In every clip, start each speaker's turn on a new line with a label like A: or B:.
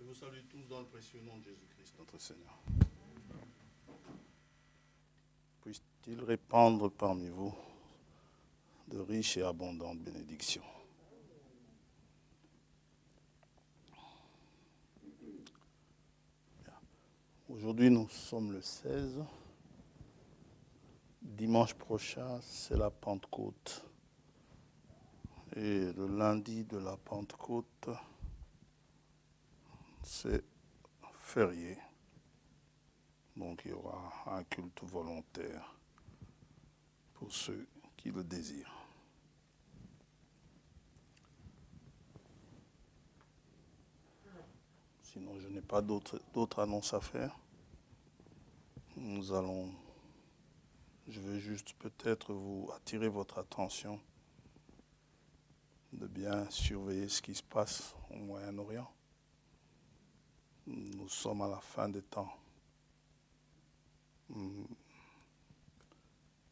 A: vous salue tous dans le précieux nom de Jésus-Christ, notre Seigneur. Puisse-t-il répandre parmi vous de riches et abondantes bénédictions. Aujourd'hui, nous sommes le 16. Dimanche prochain, c'est la Pentecôte. Et le lundi de la Pentecôte, c'est férié. Donc il y aura un culte volontaire pour ceux qui le désirent. Sinon, je n'ai pas d'autres annonces à faire. Je veux juste peut-être vous attirer votre attention de bien surveiller ce qui se passe au Moyen-Orient. Nous sommes à la fin des temps.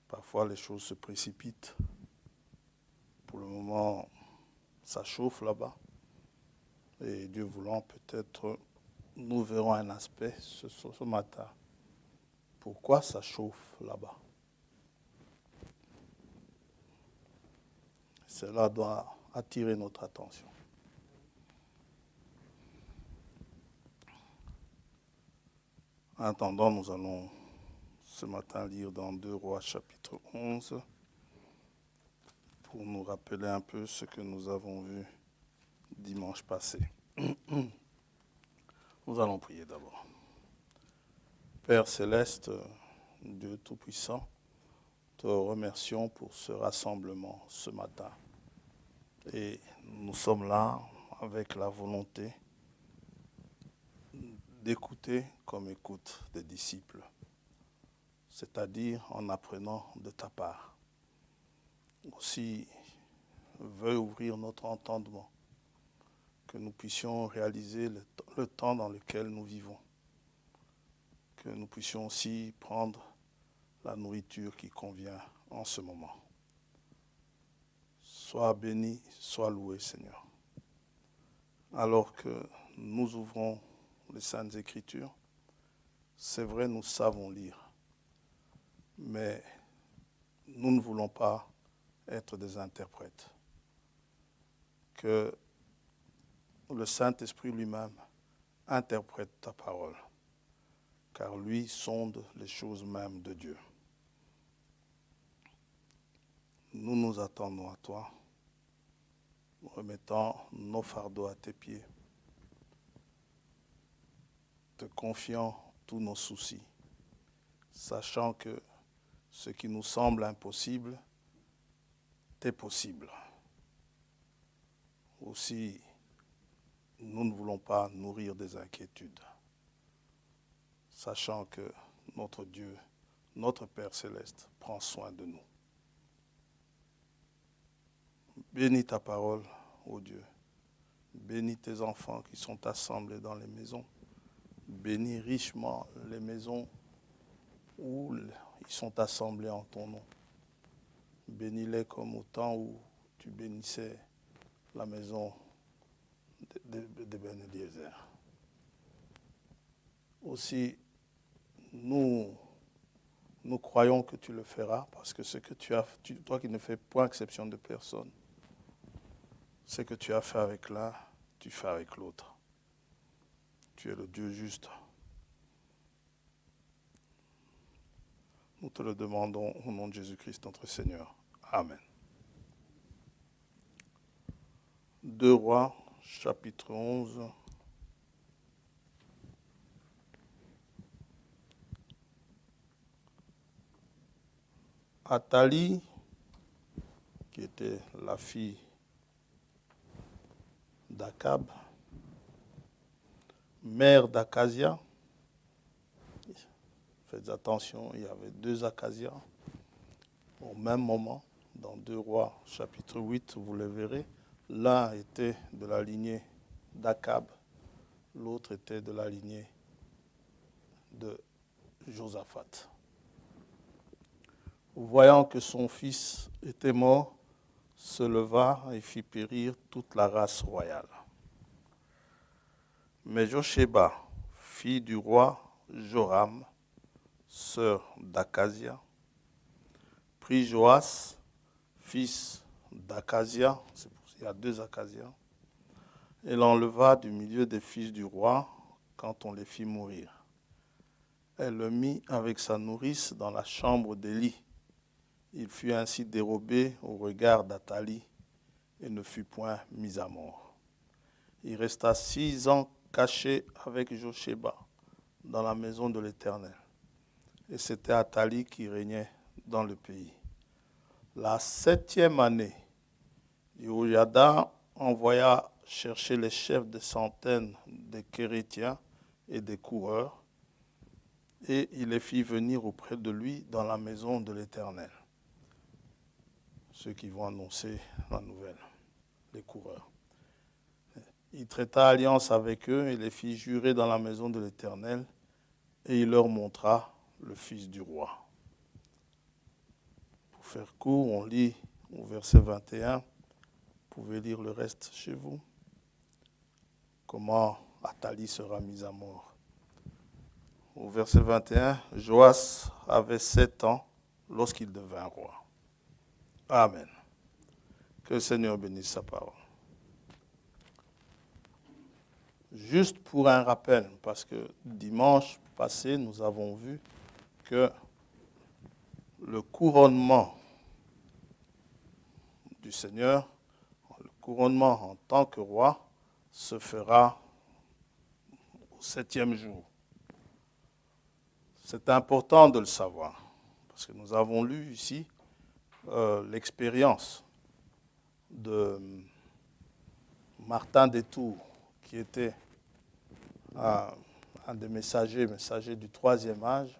A: Parfois, les choses se précipitent. Pour le moment, ça chauffe là-bas. Et Dieu voulant, peut-être, nous verrons un aspect ce matin. Pourquoi ça chauffe là-bas? Cela doit attirer notre attention. En attendant, nous allons ce matin lire dans 2 Rois chapitre 11 pour nous rappeler un peu ce que nous avons vu dimanche passé. Nous allons prier d'abord. Père céleste, Dieu Tout-Puissant, te remercions pour ce rassemblement ce matin. Et nous sommes là avec la volonté d'écouter comme écoutent des disciples, c'est-à-dire en apprenant de ta part. Aussi, veuille ouvrir notre entendement, que nous puissions réaliser le temps dans lequel nous vivons, que nous puissions aussi prendre la nourriture qui convient en ce moment. Sois béni, sois loué, Seigneur. Alors que nous ouvrons les Saintes Écritures, c'est vrai, nous savons lire, mais nous ne voulons pas être des interprètes. Que le Saint-Esprit lui-même interprète ta parole, car lui sonde les choses mêmes de Dieu. Nous nous attendons à toi, remettant nos fardeaux à tes pieds, te confiant tous nos soucis, sachant que ce qui nous semble impossible t'est possible. Aussi, nous ne voulons pas nourrir des inquiétudes, sachant que notre Dieu, notre Père céleste, prend soin de nous. Bénis ta parole, ô Dieu. Bénis tes enfants qui sont assemblés dans les maisons. Bénis richement les maisons où ils sont assemblés en ton nom. Bénis-les comme au temps où tu bénissais la maison de Ben Eliezer. Aussi, nous croyons que tu le feras, parce que ce que tu as, toi qui ne fais point exception de personne, ce que tu as fait avec l'un, tu fais avec l'autre. Tu es le Dieu juste. Nous te le demandons au nom de Jésus-Christ, notre Seigneur. Amen. 2 Rois, chapitre 11. Athalie, qui était la fille d'Akab, mère d'Akazia. Faites attention, il y avait 2 Akazias au même moment. Dans 2 Rois, chapitre 8, vous le verrez. L'un était de la lignée d'Akab, l'autre était de la lignée de Josaphat. Voyant que son fils était mort, se leva et fit périr toute la race royale. Mais Josheba, fille du roi Joram, sœur d'Akazia, prit Joas, fils d'Akazia, il y a 2 Akazia, et l'enleva du milieu des fils du roi quand on les fit mourir. Elle le mit avec sa nourrice dans la chambre d'Élie. Il fut ainsi dérobé au regard d'Athalie et ne fut point mis à mort. Il resta 6 ans caché avec Josheba dans la maison de l'Éternel. Et c'était Athalie qui régnait dans le pays. La 7e année, Jéhoïada envoya chercher les chefs de centaines des Kérétiens et des coureurs, et il les fit venir auprès de lui dans la maison de l'Éternel. Ceux qui vont annoncer la nouvelle, les coureurs. Il traita alliance avec eux et les fit jurer dans la maison de l'Éternel, et il leur montra le fils du roi. Pour faire court, on lit au verset 21, vous pouvez lire le reste chez vous, comment Athalie sera mise à mort. Au verset 21, Joas avait 7 ans lorsqu'il devint roi. Amen. Que le Seigneur bénisse sa parole. Juste pour un rappel, parce que dimanche passé, nous avons vu que le couronnement du Seigneur, le couronnement en tant que roi, se fera au 7e jour. C'est important de le savoir, parce que nous avons lu ici l'expérience de Martin Détour, qui était un des messager du 3e âge.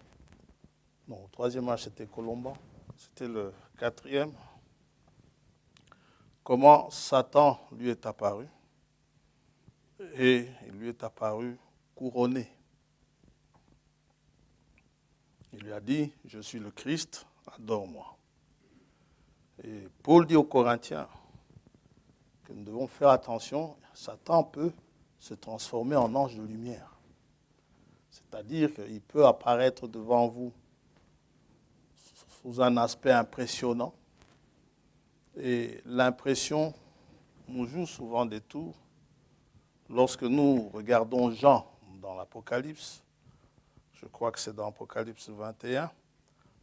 A: Non, au 3e âge, c'était Colomban. C'était le 4e. Comment Satan lui est apparu. Et il lui est apparu couronné. Il lui a dit, je suis le Christ, adore-moi. Et Paul dit aux Corinthiens que nous devons faire attention, Satan peut se transformer en ange de lumière. C'est-à-dire qu'il peut apparaître devant vous sous un aspect impressionnant. Et l'impression nous joue souvent des tours. Lorsque nous regardons Jean dans l'Apocalypse, je crois que c'est dans l'Apocalypse 21,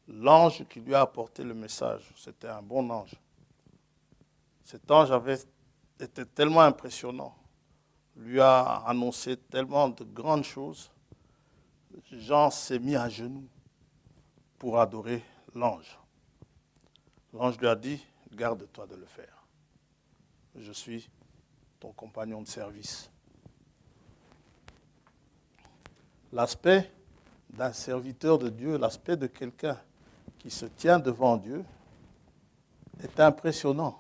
A: l'ange qui lui a apporté le message, c'était un bon ange. Cet ange était tellement impressionnant, lui a annoncé tellement de grandes choses. Jean s'est mis à genoux pour adorer l'ange. L'ange lui a dit, garde-toi de le faire. Je suis ton compagnon de service. L'aspect d'un serviteur de Dieu, l'aspect de quelqu'un qui se tient devant Dieu est impressionnant.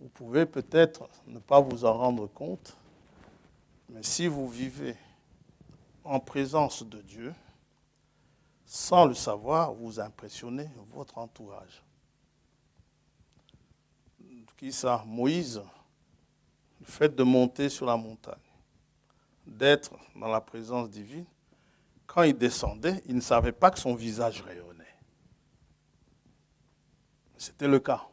A: Vous pouvez peut-être ne pas vous en rendre compte, mais si vous vivez en présence de Dieu, sans le savoir, vous impressionnez votre entourage. Qui ça? Moïse, le fait de monter sur la montagne, d'être dans la présence divine, quand il descendait, il ne savait pas que son visage rayonnait. C'était le cas.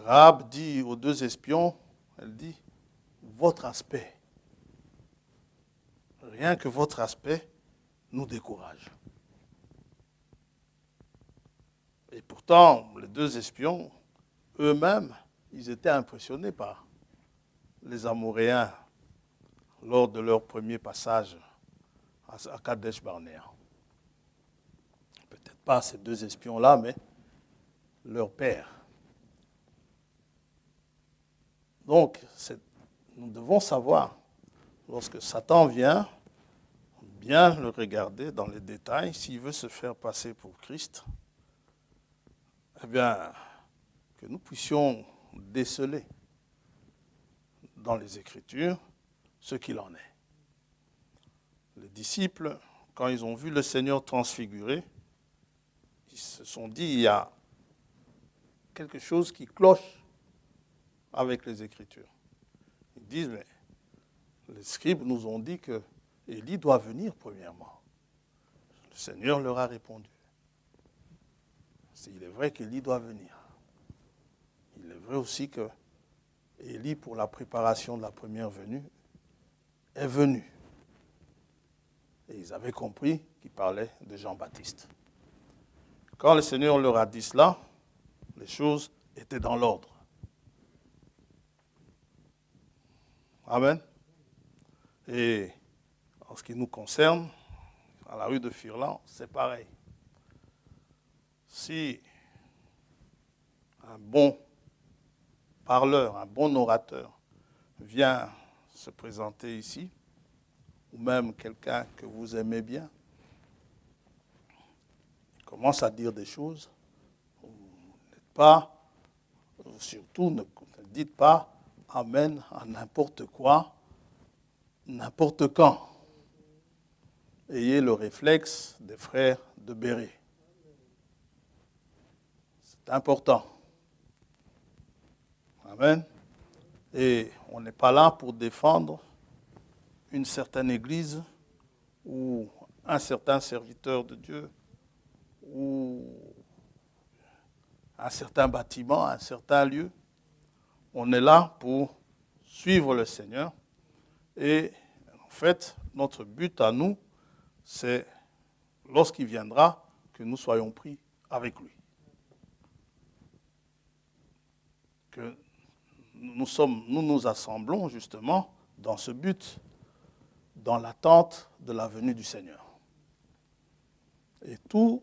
A: Rahab dit aux 2 espions, elle dit, votre aspect, rien que votre aspect nous décourage. Et pourtant, les 2 espions, eux-mêmes, ils étaient impressionnés par les Amoréens lors de leur premier passage à Kadesh Barnéa. Peut-être pas ces 2 espions-là, mais leur père. Donc, nous devons savoir, lorsque Satan vient, bien le regarder dans les détails, s'il veut se faire passer pour Christ, eh bien, que nous puissions déceler dans les Écritures ce qu'il en est. Les disciples, quand ils ont vu le Seigneur transfiguré, ils se sont dit, il y a quelque chose qui cloche avec les Écritures. Ils disent, mais les scribes nous ont dit que Élie doit venir premièrement. Le Seigneur leur a répondu. Il est vrai qu'Élie doit venir. Il est vrai aussi que Élie, pour la préparation de la première venue, est venu. Et ils avaient compris qu'il parlait de Jean-Baptiste. Quand le Seigneur leur a dit cela, les choses étaient dans l'ordre. Amen. Et en ce qui nous concerne, à la rue de Firlan, c'est pareil. Si un bon parleur, un bon orateur vient se présenter ici, ou même quelqu'un que vous aimez bien, il commence à dire des choses, vous n'êtes pas, surtout ne dites pas Amen à n'importe quoi, n'importe quand. Ayez le réflexe des frères de Béret. C'est important. Amen. Et on n'est pas là pour défendre une certaine église ou un certain serviteur de Dieu ou un certain bâtiment, un certain lieu. On est là pour suivre le Seigneur. Et en fait, notre but à nous, c'est, lorsqu'il viendra, que nous soyons pris avec lui. Que nous nous assemblons justement dans ce but, dans l'attente de la venue du Seigneur. Et tout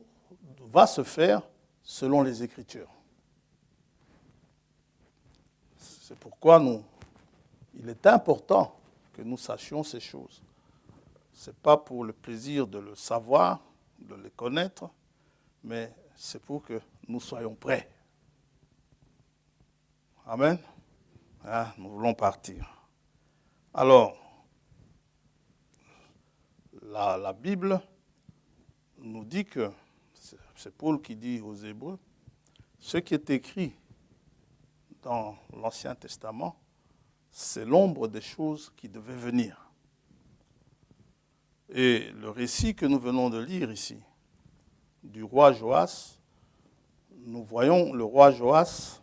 A: va se faire selon les Écritures. C'est pourquoi il est important que nous sachions ces choses. Ce n'est pas pour le plaisir de le savoir, de le connaître, mais c'est pour que nous soyons prêts. Amen. Ah, nous voulons partir. Alors, la Bible nous dit que, c'est Paul qui dit aux Hébreux, ce qui est écrit dans l'Ancien Testament, c'est l'ombre des choses qui devaient venir. Et le récit que nous venons de lire ici, du roi Joas, nous voyons le roi Joas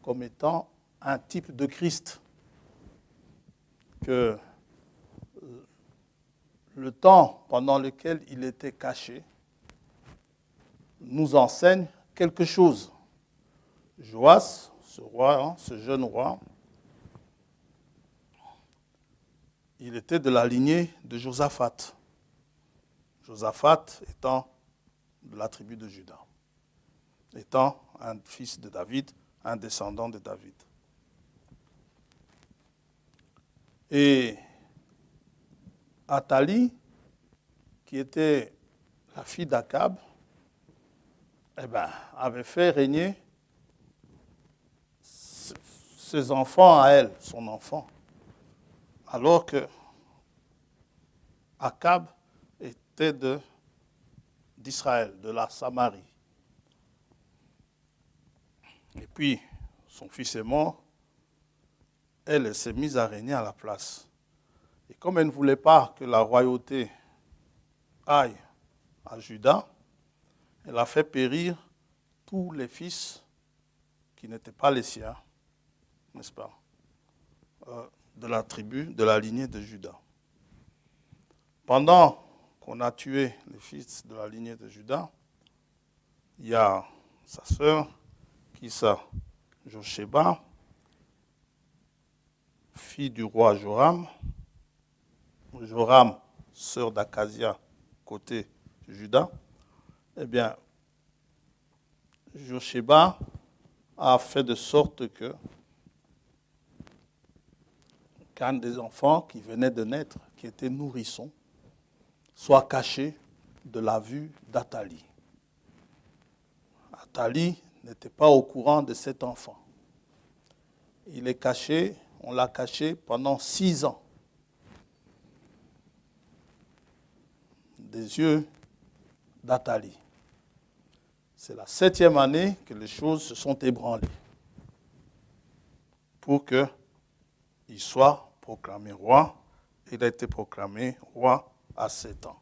A: comme étant un type de Christ. Que le temps pendant lequel il était caché nous enseigne quelque chose. Joas, ce roi, ce jeune roi, il était de la lignée de Josaphat. Josaphat étant de la tribu de Juda, étant un fils de David, un descendant de David. Et Athalie, qui était la fille d'Akab, avait fait régner ses enfants à elle, son enfant, alors que Akab était d'Israël, de la Samarie. Et puis, son fils est mort, elle s'est mise à régner à la place. Et comme elle ne voulait pas que la royauté aille à Juda, elle a fait périr tous les fils qui n'étaient pas les siens, n'est-ce pas, de la tribu, de la lignée de Juda. Pendant qu'on a tué les fils de la lignée de Juda, il y a sa sœur, qui ça, Josheba, fille du roi Joram, Joram, sœur d'Akazia, côté Juda, eh bien, Josheba a fait de sorte qu'un des enfants qui venait de naître, qui était nourrisson, soit caché de la vue d'Athalie. Athalie n'était pas au courant de cet enfant. Il est caché, on l'a caché pendant 6 ans. Des yeux d'Athalie. C'est la 7e année que les choses se sont ébranlées pour qu'il soit proclamé roi. Il a été proclamé roi à 7 ans.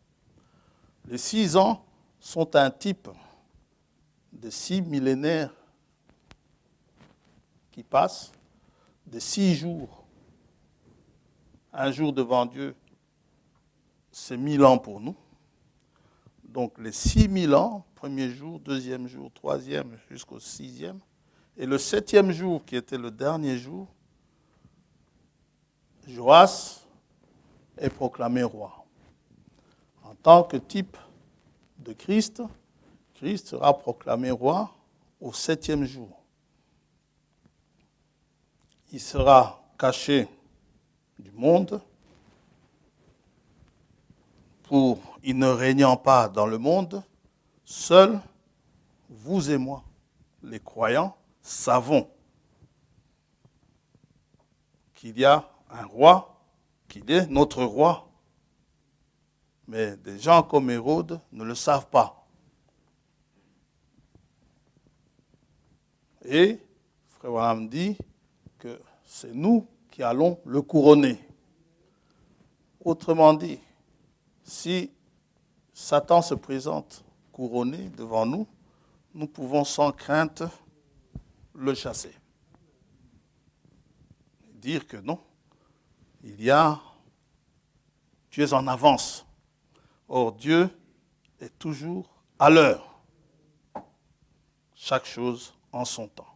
A: Les 6 ans sont un type de 6 millénaires qui passent, de 6 jours. Un jour devant Dieu, c'est 1000 ans pour nous. Donc les 6000 ans, premier jour, deuxième jour, troisième, jusqu'au 6e. Et le 7e jour, qui était le dernier jour, Joas est proclamé roi. En tant que type de Christ, Christ sera proclamé roi au 7e jour. Il sera caché du monde pour, il ne régnant pas dans le monde, seuls, vous et moi, les croyants, savons qu'il y a un roi, qu'il est notre roi. Mais des gens comme Hérode ne le savent pas. Et Frère Abraham dit que c'est nous qui allons le couronner. Autrement dit, si Satan se présente couronné devant nous, nous pouvons sans crainte le chasser. Dire que non, tu es en avance. Or, Dieu est toujours à l'heure. Chaque chose en son temps.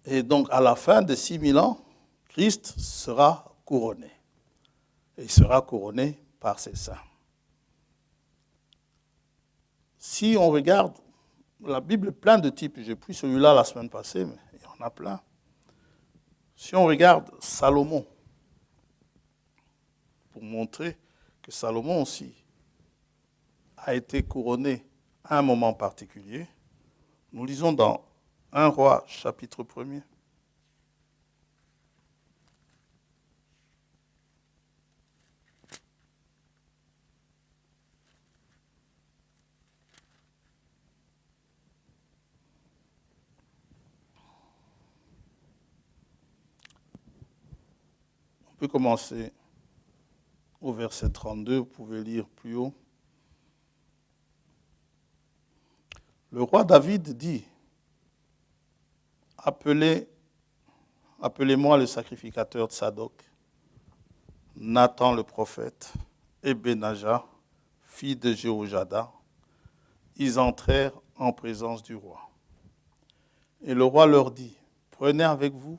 A: Et donc, à la fin de 6000 ans, Christ sera couronné. Et il sera couronné par ses saints. Si on regarde, la Bible est pleine de types. J'ai pris celui-là la semaine passée, mais il y en a plein. Si on regarde Salomon, pour montrer que Salomon aussi a été couronné à un moment particulier, nous lisons dans 1 Roi, chapitre 1er. On peut commencer au verset 32, vous pouvez lire plus haut. Le roi David dit, appelez-moi le sacrificateur de Tsadok, Nathan le prophète et Benaja, fille de Jéhojada. Ils entrèrent en présence du roi. Et le roi leur dit, prenez avec vous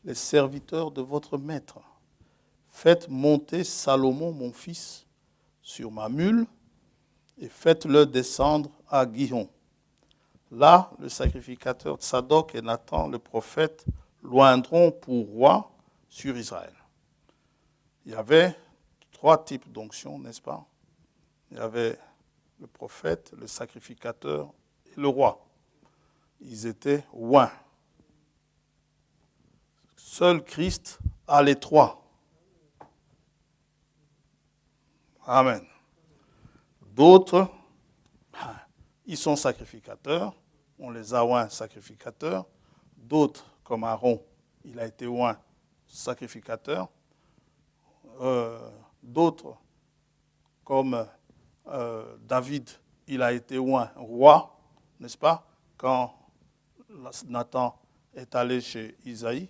A: les serviteurs de votre maître. Faites monter Salomon, mon fils, sur ma mule et faites-le descendre à Gihon. Là, le sacrificateur Tsadok et Nathan, le prophète, l'oindront pour roi sur Israël. Il y avait 3 types d'onction, n'est-ce pas? Il y avait le prophète, le sacrificateur et le roi. Ils étaient oints. Seul Christ a les 3. Amen. D'autres, ils sont sacrificateurs. On les a oints sacrificateurs. D'autres, comme Aaron, il a été oint sacrificateur. D'autres, comme David, il a été oint roi, n'est-ce pas, quand Nathan est allé chez Isaïe.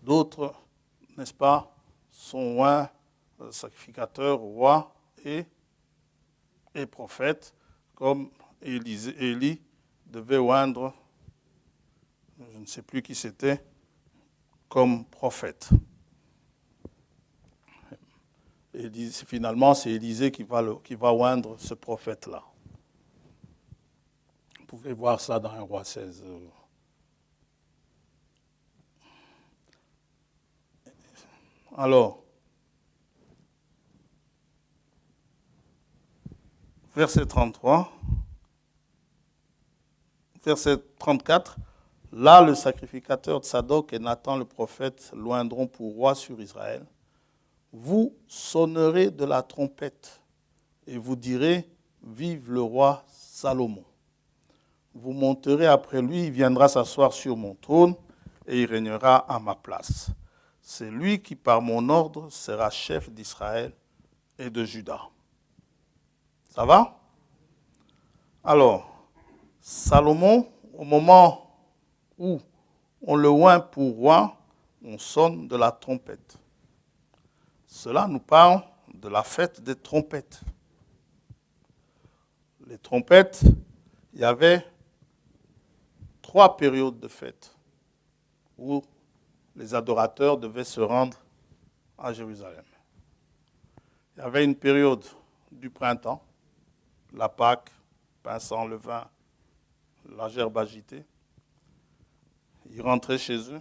A: D'autres, n'est-ce pas, sont oints sacrificateurs, rois et prophètes, comme Élie devait oindre, je ne sais plus qui c'était, comme prophète. Et finalement, c'est Élisée qui va oindre ce prophète-là. Vous pouvez voir ça dans 1 Roi 16. Alors, verset 33, verset 34, là le sacrificateur Tsadok et Nathan le prophète l'oindront pour roi sur Israël. Vous sonnerez de la trompette et vous direz, vive le roi Salomon. vous monterez après lui, il viendra s'asseoir sur mon trône et il régnera à ma place. C'est lui qui, par mon ordre, sera chef d'Israël et de Juda. Ça va? Alors, Salomon, au moment où on le oint pour roi, on sonne de la trompette. Cela nous parle de la fête des trompettes. Les trompettes, il y avait 3 périodes de fête où les adorateurs devaient se rendre à Jérusalem. Il y avait une période du printemps, la Pâque, pain sans levain, la gerbe agitée. Ils rentraient chez eux.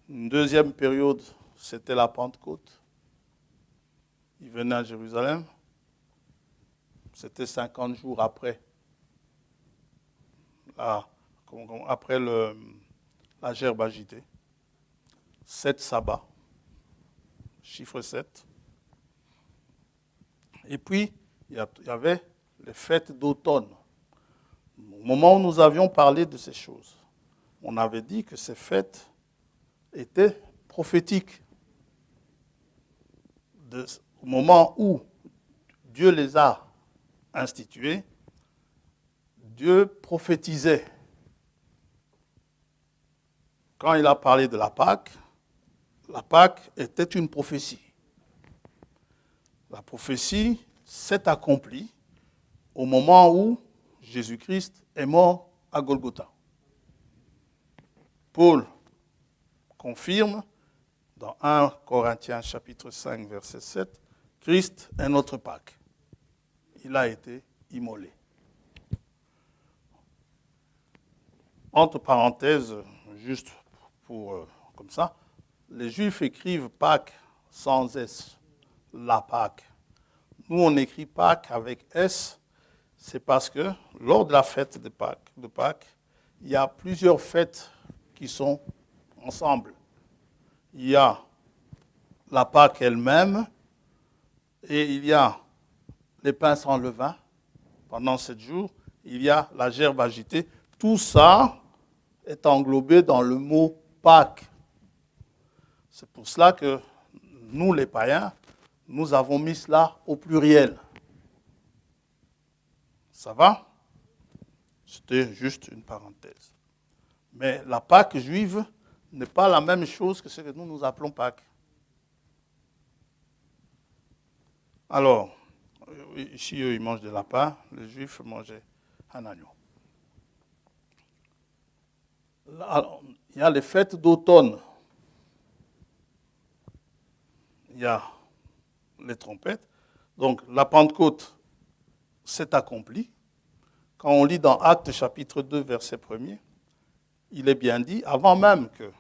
A: Une deuxième période, c'était la Pentecôte. Ils venaient à Jérusalem. C'était 50 jours après. Après la gerbe agitée. 7 sabbats. Chiffre 7. Et puis, il y avait les fêtes d'automne. Au moment où nous avions parlé de ces choses, on avait dit que ces fêtes étaient prophétiques. Au moment où Dieu les a instituées, Dieu prophétisait. Quand il a parlé de la Pâque était une prophétie. La prophétie s'est accomplie au moment où Jésus-Christ est mort à Golgotha. Paul confirme dans 1 Corinthiens chapitre 5 verset 7, Christ est notre Pâque. Il a été immolé. Entre parenthèses, juste pour comme ça, les Juifs écrivent Pâques sans S, la Pâque. Nous, on écrit Pâques avec S, c'est parce que lors de la fête de Pâques, il y a plusieurs fêtes qui sont ensemble. Il y a la Pâque elle-même et il y a les pains sans levain pendant 7 jours. Il y a la gerbe agitée. Tout ça est englobé dans le mot Pâques. C'est pour cela que nous, les païens, nous avons mis cela au pluriel. Ça va? C'était juste une parenthèse. Mais la Pâque juive n'est pas la même chose que ce que nous appelons Pâques. Alors, ici, eux, ils mangent des lapins, les Juifs mangeaient un agneau. Alors, il y a les fêtes d'automne. Il y a les trompettes. Donc, la Pentecôte s'est accomplie. Quand on lit dans Actes chapitre 2, verset 1er, il est bien dit, avant même que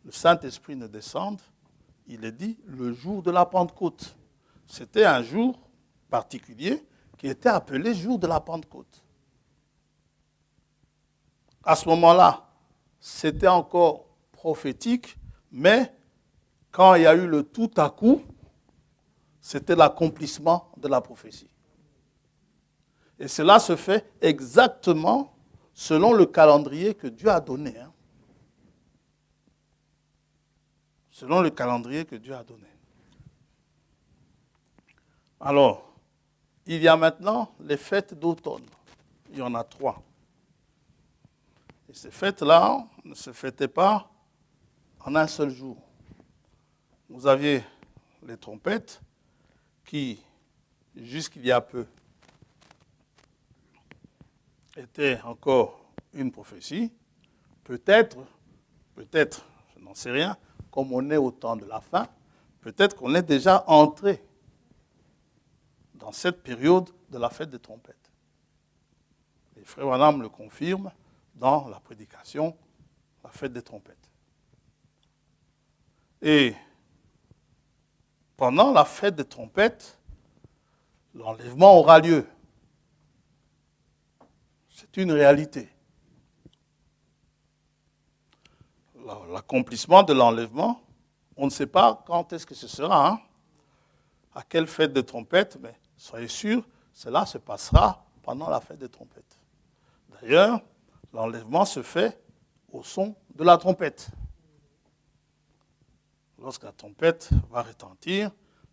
A: le Saint-Esprit ne descende, il est dit le jour de la Pentecôte. C'était un jour particulier qui était appelé jour de la Pentecôte. À ce moment-là, c'était encore prophétique, mais quand il y a eu le tout à coup, c'était l'accomplissement de la prophétie. Et cela se fait exactement selon le calendrier que Dieu a donné. Selon le calendrier que Dieu a donné. Alors, il y a maintenant les fêtes d'automne. Il y en a 3. Et ces fêtes-là ne se fêtaient pas en un seul jour. Vous aviez les trompettes qui, jusqu'il y a peu, étaient encore une prophétie. Peut-être, je n'en sais rien, comme on est au temps de la fin, peut-être qu'on est déjà entré dans cette période de la fête des trompettes. Et Frère Branham le confirme dans la prédication, la fête des trompettes. Et pendant la fête des trompettes, l'enlèvement aura lieu. C'est une réalité. L'accomplissement de l'enlèvement, on ne sait pas quand est-ce que ce sera, à quelle fête de trompette, mais soyez sûrs, cela se passera pendant la fête des trompettes. D'ailleurs, l'enlèvement se fait au son de la trompette. Lorsque la trompette va retentir,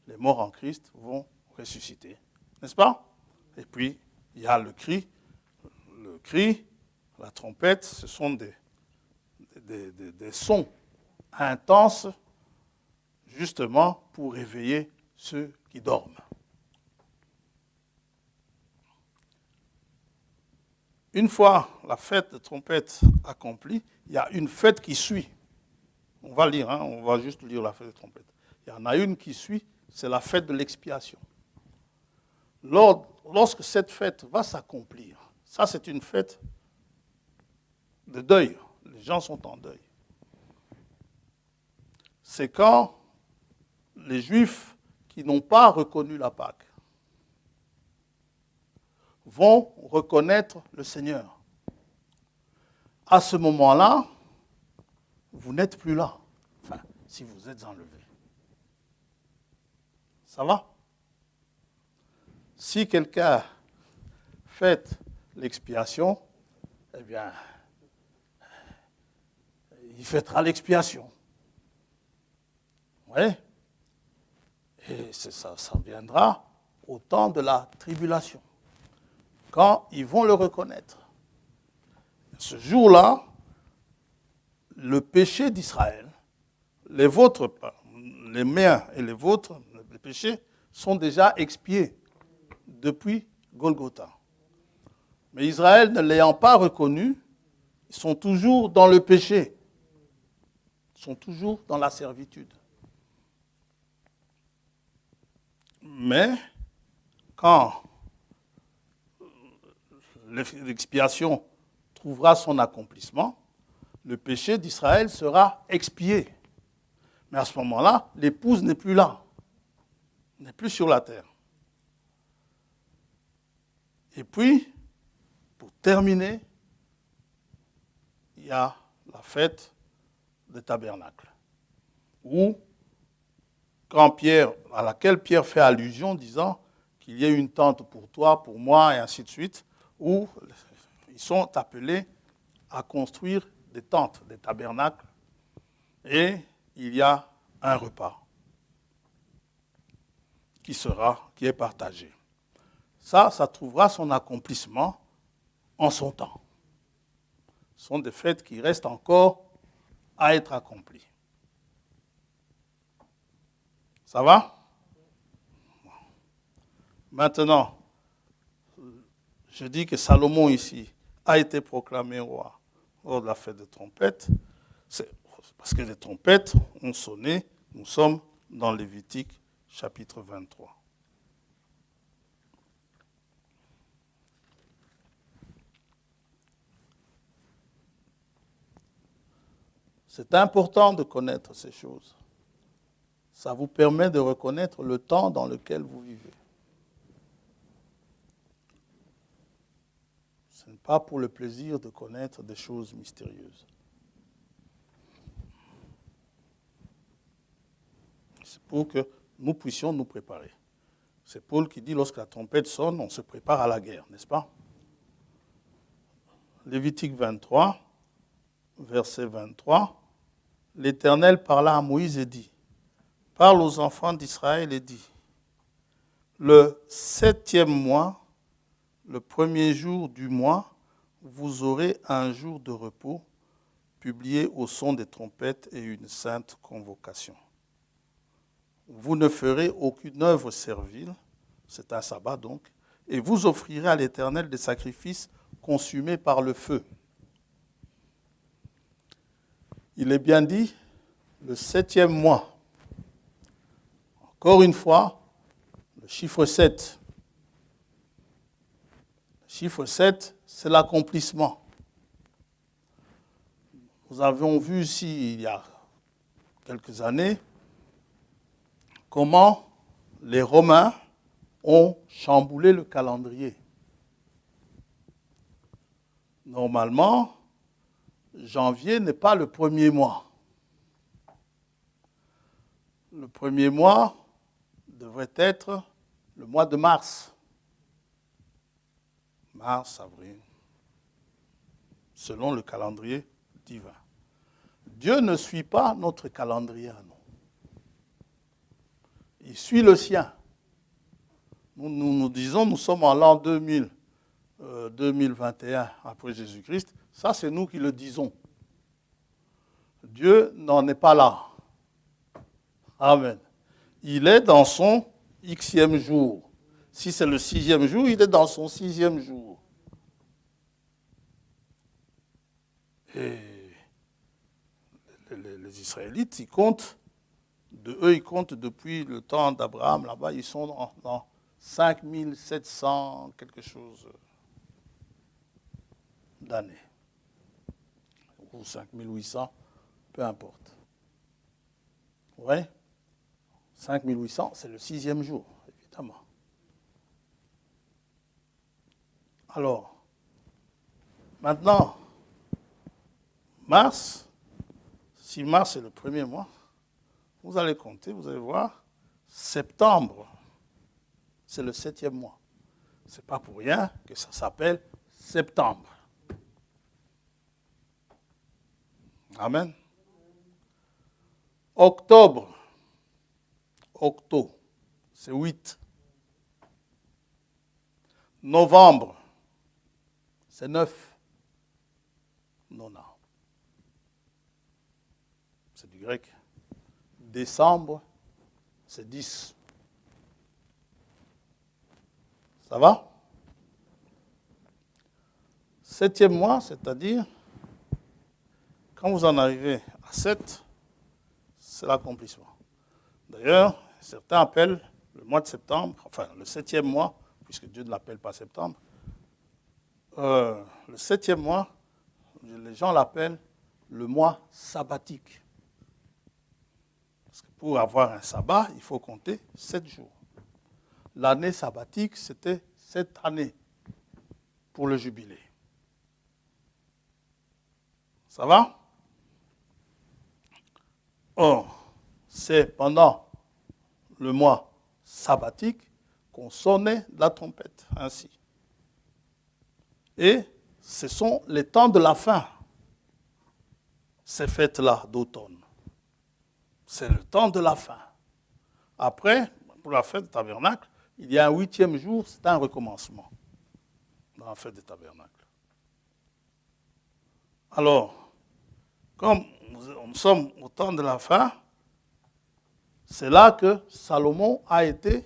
A: les morts en Christ vont ressusciter. N'est-ce pas? Et puis, il y a le cri. Le cri, la trompette, ce sont des sons intenses, justement pour réveiller ceux qui dorment. Une fois la fête de trompette accomplie, il y a une fête qui suit. On va lire, on va juste lire la fête de trompette. Il y en a une qui suit, c'est la fête de l'expiation. Lorsque cette fête va s'accomplir, ça c'est une fête de deuil. Les gens sont en deuil. C'est quand les Juifs qui n'ont pas reconnu la Pâque vont reconnaître le Seigneur. À ce moment-là, vous n'êtes plus là. Enfin, si vous êtes enlevé. Ça va? Si quelqu'un fait l'expiation, eh bien, il fêtera l'expiation. Oui. Et ça viendra au temps de la tribulation, quand ils vont le reconnaître. Ce jour-là, le péché d'Israël, les vôtres, les miens et les vôtres, les péchés, sont déjà expiés depuis Golgotha. Mais Israël, ne l'ayant pas reconnu, ils sont toujours dans le péché. Ils sont toujours dans la servitude. Mais quand l'expiation trouvera son accomplissement, le péché d'Israël sera expié. Mais à ce moment-là, l'épouse n'est plus là, n'est plus sur la terre. Et puis, pour terminer, il y a la fête des tabernacles, où, à laquelle Pierre fait allusion, disant qu'il y a une tente pour toi, pour moi, et ainsi de suite, où ils sont appelés à construire des tentes, des tabernacles, et il y a un repas qui est partagé. Ça trouvera son accomplissement en son temps. Ce sont des fêtes qui restent encore à être accomplies. Ça va? Maintenant, je dis que Salomon ici a été proclamé roi lors de la fête de trompette. C'est parce que les trompettes ont sonné. Nous sommes dans Lévitique chapitre 23. C'est important de connaître ces choses. Ça vous permet de reconnaître le temps dans lequel vous vivez. Ce n'est pas pour le plaisir de connaître des choses mystérieuses. C'est pour que nous puissions nous préparer. C'est Paul qui dit, lorsque la trompette sonne, on se prépare à la guerre, n'est-ce pas? Lévitique 23, verset 23. L'Éternel parla à Moïse et dit, parle aux enfants d'Israël et dit, le 7e mois, le premier jour du mois, vous aurez un jour de repos, publié au son des trompettes et une sainte convocation. Vous ne ferez aucune œuvre servile, c'est un sabbat donc, et vous offrirez à l'Éternel des sacrifices consumés par le feu. Il est bien dit, le 7e mois. Encore une fois, le chiffre 7. Le chiffre 7, c'est l'accomplissement. Nous avions vu ici, il y a quelques années, comment les Romains ont chamboulé le calendrier. Normalement, janvier n'est pas le premier mois. Le premier mois devrait être le mois de mars. Mars, avril, selon le calendrier divin. Dieu ne suit pas notre calendrier à nous. Il suit le sien. Nous disons, nous sommes en l'an 2021 après Jésus-Christ. Ça, c'est nous qui le disons. Dieu n'en est pas là. Amen. Il est dans son Xème jour. Si c'est le 6e jour, il est dans son 6e jour. Et les Israélites, ils comptent depuis le temps d'Abraham, là-bas, ils sont dans 5700 quelque chose d'années. Ou 5800, peu importe. Oui, 5800, c'est le 6e jour, évidemment. Alors, maintenant, mars, si mars est le premier mois, vous allez compter, vous allez voir, septembre, c'est le 7e mois. Ce n'est pas pour rien que ça s'appelle septembre. Amen. Octobre, c'est 8. Novembre, c'est 9. Nona. C'est du grec. Décembre, c'est 10. Ça va? 7e mois, c'est-à-dire, quand vous en arrivez à 7, c'est l'accomplissement. D'ailleurs, certains appellent le mois de septembre, enfin le 7e mois, puisque Dieu ne l'appelle pas septembre, le 7e mois, les gens l'appellent le mois sabbatique. Parce que pour avoir un sabbat, il faut compter 7 jours. L'année sabbatique, c'était 7 années pour le jubilé. Ça va? Or, c'est pendant le mois sabbatique qu'on sonnait la trompette, ainsi. Et ce sont les temps de la fin, ces fêtes-là d'automne. C'est le temps de la fin. Après, pour la fête du tabernacle, il y a un 8e jour, c'est un recommencement dans la fête du tabernacle. Alors, comme nous sommes au temps de la fin, c'est là que Salomon a été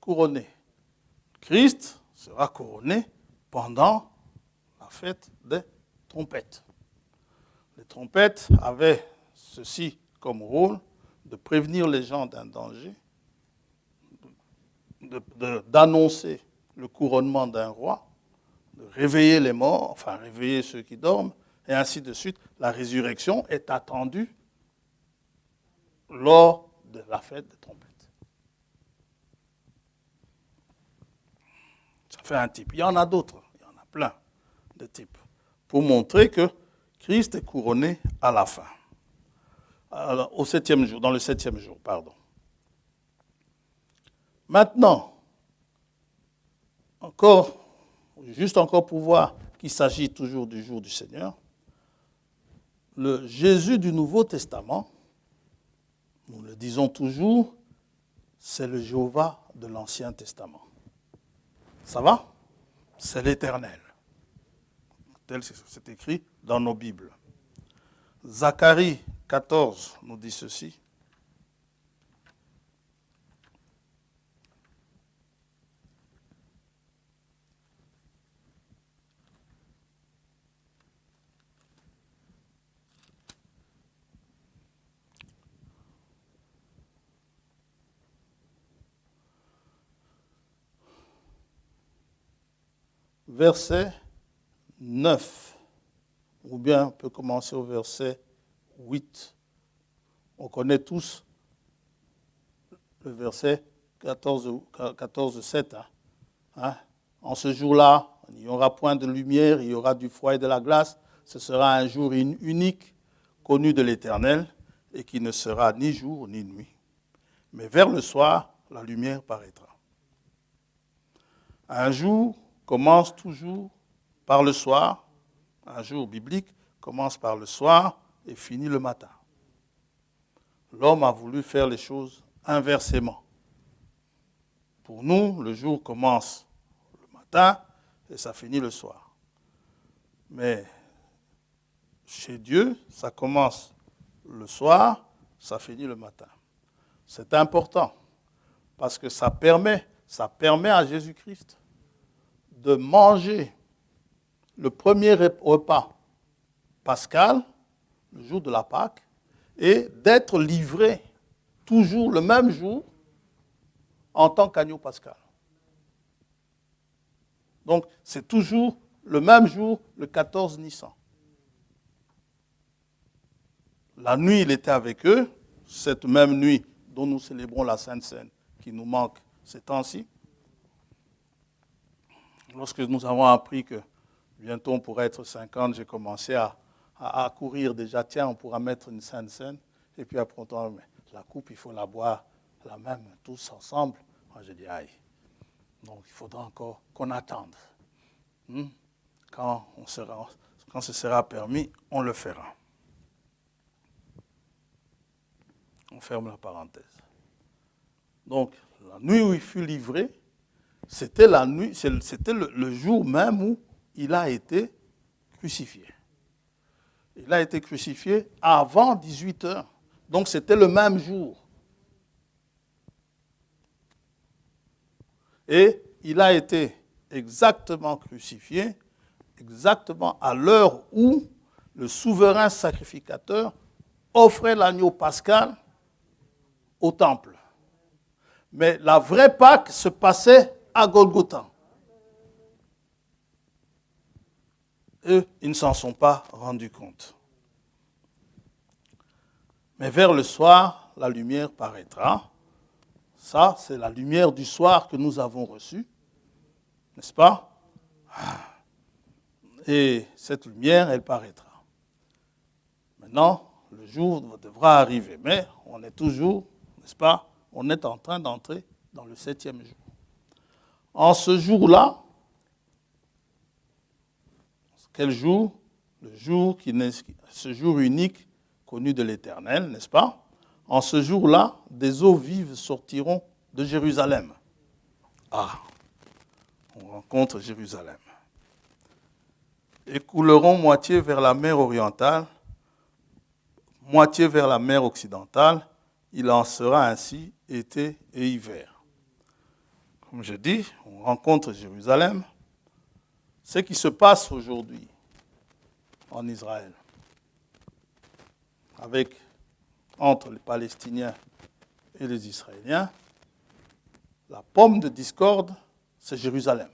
A: couronné. Christ sera couronné pendant la fête des trompettes. Les trompettes avaient ceci comme rôle de prévenir les gens d'un danger, d'annoncer le couronnement d'un roi, de réveiller les morts, enfin réveiller ceux qui dorment, et ainsi de suite. La résurrection est attendue lors de la fête des trompettes. Ça fait un type. Il y en a d'autres, il y en a plein de types, pour montrer que Christ est couronné à la fin. Alors, au 7e jour, dans le 7e jour, pardon. Maintenant, juste encore pour voir qu'il s'agit toujours du jour du Seigneur, le Jésus du Nouveau Testament, nous le disons toujours, c'est le Jéhovah de l'Ancien Testament. Ça va? C'est l'Éternel. Tel c'est écrit dans nos Bibles. Zacharie 14 nous dit ceci. Verset 9, ou bien on peut commencer au verset 8. On connaît tous le verset 14 7. En ce jour-là, il n'y aura point de lumière, il y aura du froid et de la glace. Ce sera un jour unique, connu de l'Éternel, et qui ne sera ni jour ni nuit. Mais vers le soir, la lumière paraîtra. Un jour commence toujours par le soir. Un jour biblique commence par le soir et finit le matin. L'homme a voulu faire les choses inversement. Pour nous, le jour commence le matin et ça finit le soir. Mais chez Dieu, ça commence le soir, ça finit le matin. C'est important parce que ça permet à Jésus-Christ de manger le premier repas pascal, le jour de la Pâque, et d'être livré toujours le même jour en tant qu'agneau pascal. Donc, c'est toujours le même jour, le 14 Nissan. La nuit, il était avec eux, cette même nuit dont nous célébrons la Sainte Seine, qui nous manque ces temps-ci. Lorsque nous avons appris que bientôt on pourrait être 50, j'ai commencé à courir déjà. Tiens, on pourra mettre une Sainte Seine. Et puis après, on dit, la coupe, il faut la boire la même, tous ensemble. Moi, j'ai dit, aïe. Donc, il faudra encore qu'on attende. Quand ce sera permis, on le fera. On ferme la parenthèse. Donc, la nuit où il fut livré, c'était le jour même où il a été crucifié. Il a été crucifié avant 18 heures. Donc, c'était le même jour. Et il a été exactement crucifié, exactement à l'heure où le souverain sacrificateur offrait l'agneau pascal au temple. Mais la vraie Pâque se passait à Golgotha. Eux, ils ne s'en sont pas rendus compte. Mais vers le soir, la lumière paraîtra. Ça, c'est la lumière du soir que nous avons reçue, n'est-ce pas? Et cette lumière, elle paraîtra. Maintenant, le jour devra arriver. Mais on est toujours, n'est-ce pas? On est en train d'entrer dans le 7e jour. En ce jour-là, quel jour? Ce jour unique connu de l'Éternel, n'est-ce pas? En ce jour-là, des eaux vives sortiront de Jérusalem. Ah, on rencontre Jérusalem. Et couleront moitié vers la mer orientale, moitié vers la mer occidentale. Il en sera ainsi été et hiver. Comme je dis, on rencontre Jérusalem. Ce qui se passe aujourd'hui en Israël, entre les Palestiniens et les Israéliens, la pomme de discorde, c'est Jérusalem.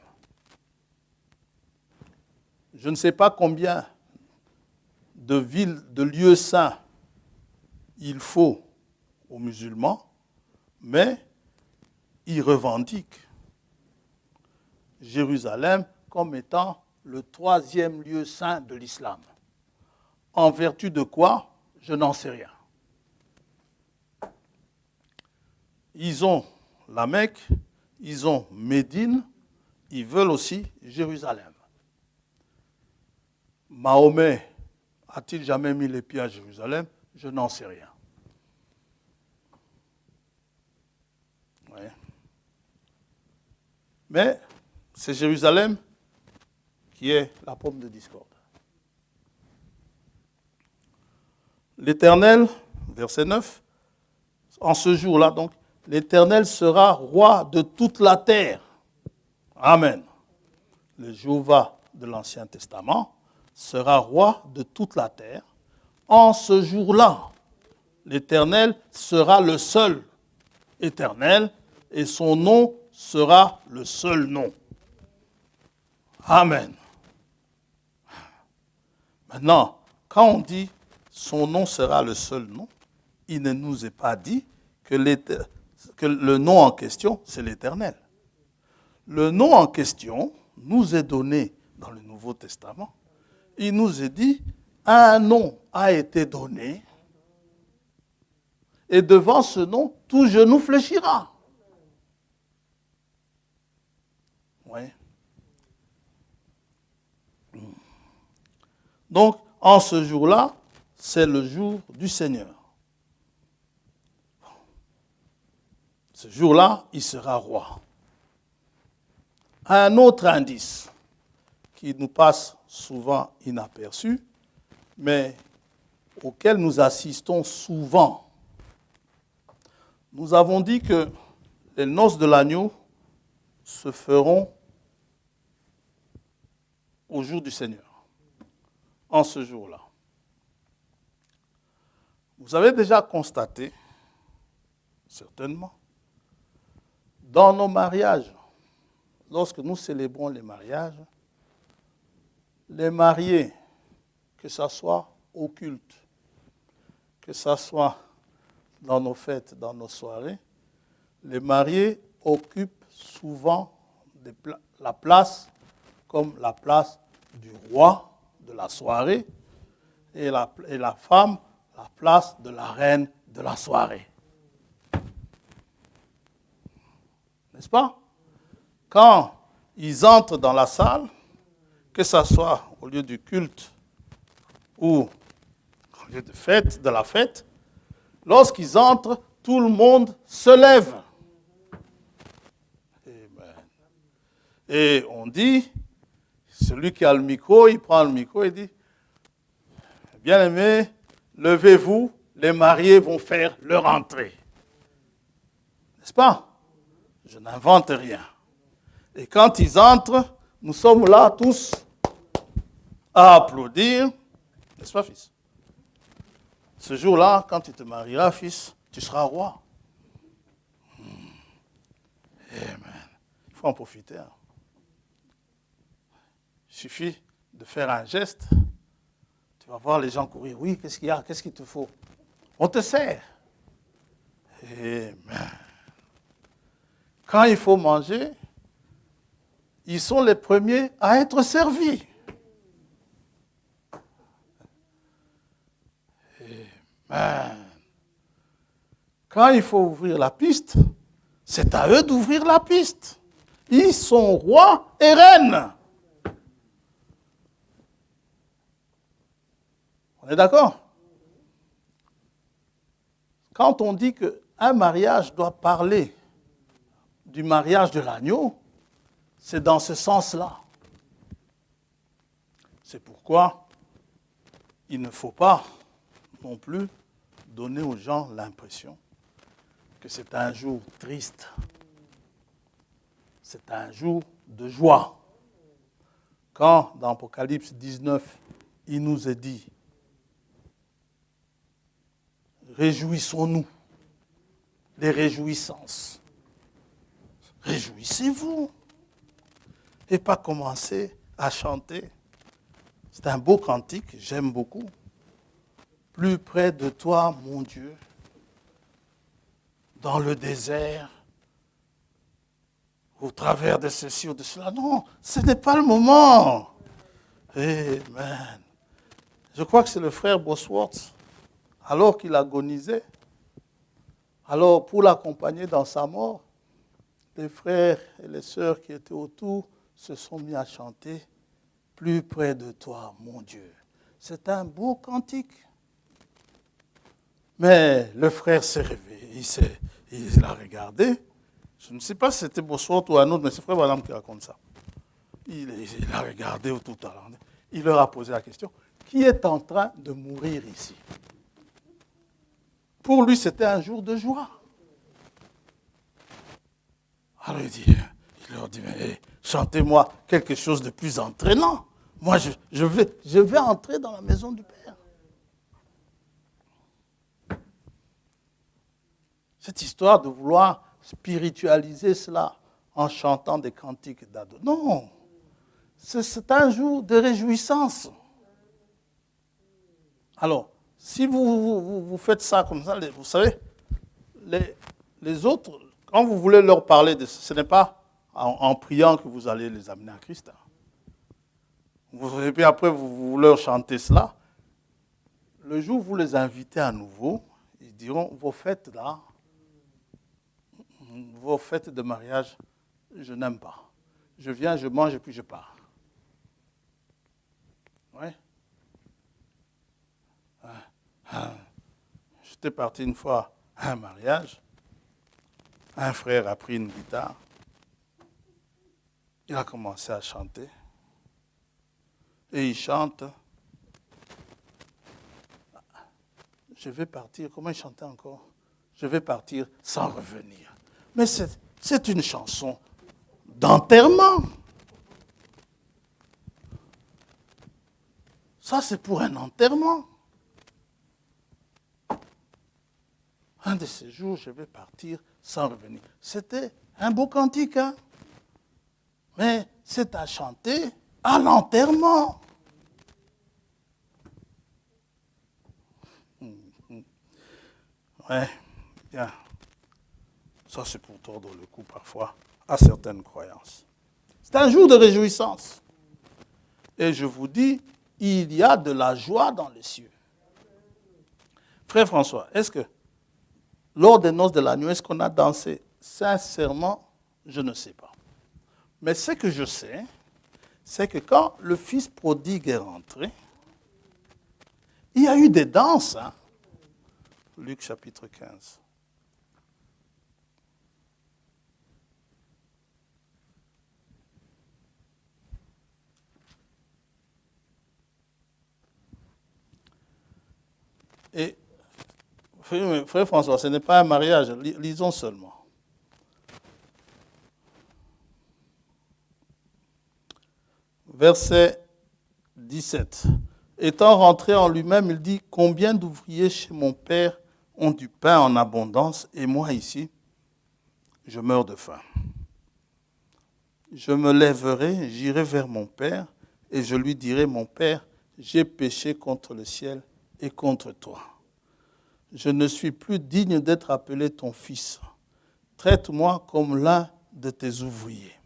A: Je ne sais pas combien de villes, de lieux saints il faut aux musulmans, mais ils revendiquent Jérusalem comme étant le 3e lieu saint de l'islam. En vertu de quoi? Je n'en sais rien. Ils ont la Mecque, ils ont Médine, ils veulent aussi Jérusalem. Mahomet a-t-il jamais mis les pieds à Jérusalem? Je n'en sais rien. Ouais. Mais c'est Jérusalem qui est la pomme de discorde. L'Éternel, verset 9, en ce jour-là, donc, l'Éternel sera roi de toute la terre. Amen. Le Jéhovah de l'Ancien Testament sera roi de toute la terre. En ce jour-là, l'Éternel sera le seul Éternel et son nom sera le seul nom. Amen. Maintenant, quand on dit son nom sera le seul nom, il ne nous est pas dit que le nom en question, c'est l'Éternel. Le nom en question nous est donné dans le Nouveau Testament. Il nous est dit, un nom a été donné, et devant ce nom, tout genou fléchira. Oui. Donc, en ce jour-là, c'est le jour du Seigneur. Ce jour-là, il sera roi. Un autre indice qui nous passe souvent inaperçu, mais auquel nous assistons souvent. Nous avons dit que les noces de l'agneau se feront au jour du Seigneur, en ce jour-là. Vous avez déjà constaté, certainement, dans nos mariages, lorsque nous célébrons les mariages, les mariés, que ce soit au culte, que ce soit dans nos fêtes, dans nos soirées, les mariés occupent souvent la place comme la place du roi de la soirée et la femme, la place de la reine de la soirée. N'est-ce pas? Quand ils entrent dans la salle, que ce soit au lieu du culte ou au lieu de la fête, lorsqu'ils entrent, tout le monde se lève. Et on dit, celui qui a le micro, il prend le micro et dit, bien-aimés, levez-vous, les mariés vont faire leur entrée. N'est-ce pas? Je n'invente rien. Et quand ils entrent, nous sommes là tous à applaudir. N'est-ce pas, fils? Ce jour-là, quand tu te marieras, fils, tu seras roi. Amen. Il faut en profiter. Hein. Il suffit de faire un geste. Tu vas voir les gens courir. Oui, qu'est-ce qu'il y a? Qu'est-ce qu'il te faut? On te sert. Amen. Quand il faut manger, ils sont les premiers à être servis. Amen. Quand il faut ouvrir la piste, c'est à eux d'ouvrir la piste. Ils sont rois et reines. On est d'accord? Quand on dit qu'un mariage doit parler du mariage de l'agneau, c'est dans ce sens-là. C'est pourquoi il ne faut pas non plus donner aux gens l'impression que c'est un jour triste. C'est un jour de joie. Quand dans Apocalypse 19, il nous est dit, réjouissons-nous, les réjouissances. Réjouissez-vous. Et pas commencer à chanter. C'est un beau cantique, j'aime beaucoup. Plus près de toi, mon Dieu, dans le désert, au travers de ceci ou de cela. Non, ce n'est pas le moment. Amen. Je crois que c'est le frère Bosworth, alors qu'il agonisait, alors pour l'accompagner dans sa mort, les frères et les sœurs qui étaient autour se sont mis à chanter « Plus près de toi, mon Dieu ». C'est un beau cantique. Mais le frère s'est réveillé, il a regardé. Je ne sais pas si c'était Bosworth ou un autre, mais c'est frère Branham qui raconte ça. Il a regardé tout à l'heure. Il leur a posé la question, qui est en train de mourir ici? Pour lui, c'était un jour de joie. Alors il leur dit, mais chantez-moi quelque chose de plus entraînant. Moi, je vais entrer dans la maison du Père. Cette histoire de vouloir spiritualiser cela en chantant des cantiques d'ado. Non, c'est un jour de réjouissance. Alors, si vous faites ça comme ça, vous savez, les autres, quand vous voulez leur parler de ça, ce n'est pas en priant que vous allez les amener à Christ. Et puis après, vous leur chantez cela. Le jour où vous les invitez à nouveau, ils diront, vos fêtes là, vos fêtes de mariage, je n'aime pas. Je viens, je mange et puis je pars. Ouais. J'étais parti une fois à un mariage. Un frère a pris une guitare. Il a commencé à chanter. Et il chante. Je vais partir. Comment il chantait encore? Je vais partir sans revenir. Mais c'est une chanson d'enterrement. Ça, c'est pour un enterrement. Un de ces jours, je vais partir sans revenir. C'était un beau cantique, hein? Mais c'est à chanter à l'enterrement. Ouais, bien. Ça, c'est pour tordre le cou parfois à certaines croyances. C'est un jour de réjouissance. Et je vous dis, il y a de la joie dans les cieux. Frère François, est-ce que lors des noces de l'agneau, est-ce qu'on a dansé? Sincèrement, je ne sais pas. Mais ce que je sais, c'est que quand le fils prodigue est rentré, il y a eu des danses. Hein? Luc chapitre 15. Et, frère François, ce n'est pas un mariage, lisons seulement. Verset 17. Étant rentré en lui-même, il dit, combien d'ouvriers chez mon père ont du pain en abondance, et moi ici, je meurs de faim. Je me lèverai, j'irai vers mon père, et je lui dirai, mon père, j'ai péché contre le ciel et contre toi. Je ne suis plus digne d'être appelé ton fils. Traite-moi comme l'un de tes ouvriers.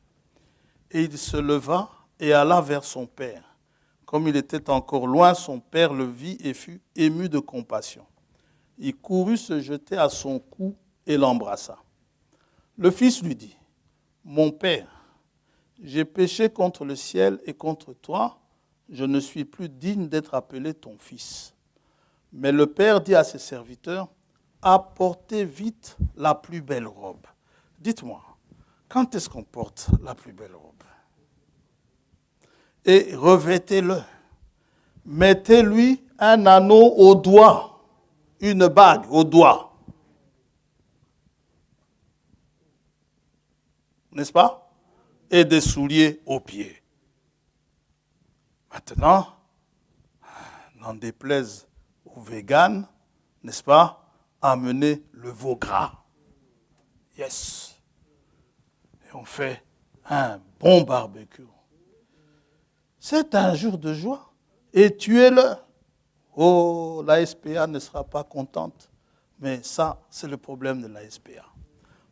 A: Et il se leva et alla vers son père. Comme il était encore loin, son père le vit et fut ému de compassion. Il courut se jeter à son cou et l'embrassa. Le fils lui dit, mon père, j'ai péché contre le ciel et contre toi, je ne suis plus digne d'être appelé ton fils. Mais le père dit à ses serviteurs, apportez vite la plus belle robe. Dites-moi, quand est-ce qu'on porte la plus belle robe? Et revêtez-le. Mettez-lui un anneau au doigt, une bague au doigt. N'est-ce pas? Et des souliers aux pieds. Maintenant, n'en déplaise aux véganes, n'est-ce pas, amener le veau gras. Yes. Et on fait un bon barbecue. C'est un jour de joie. Et tuez-le. Oh, la SPA ne sera pas contente. Mais ça, c'est le problème de la SPA.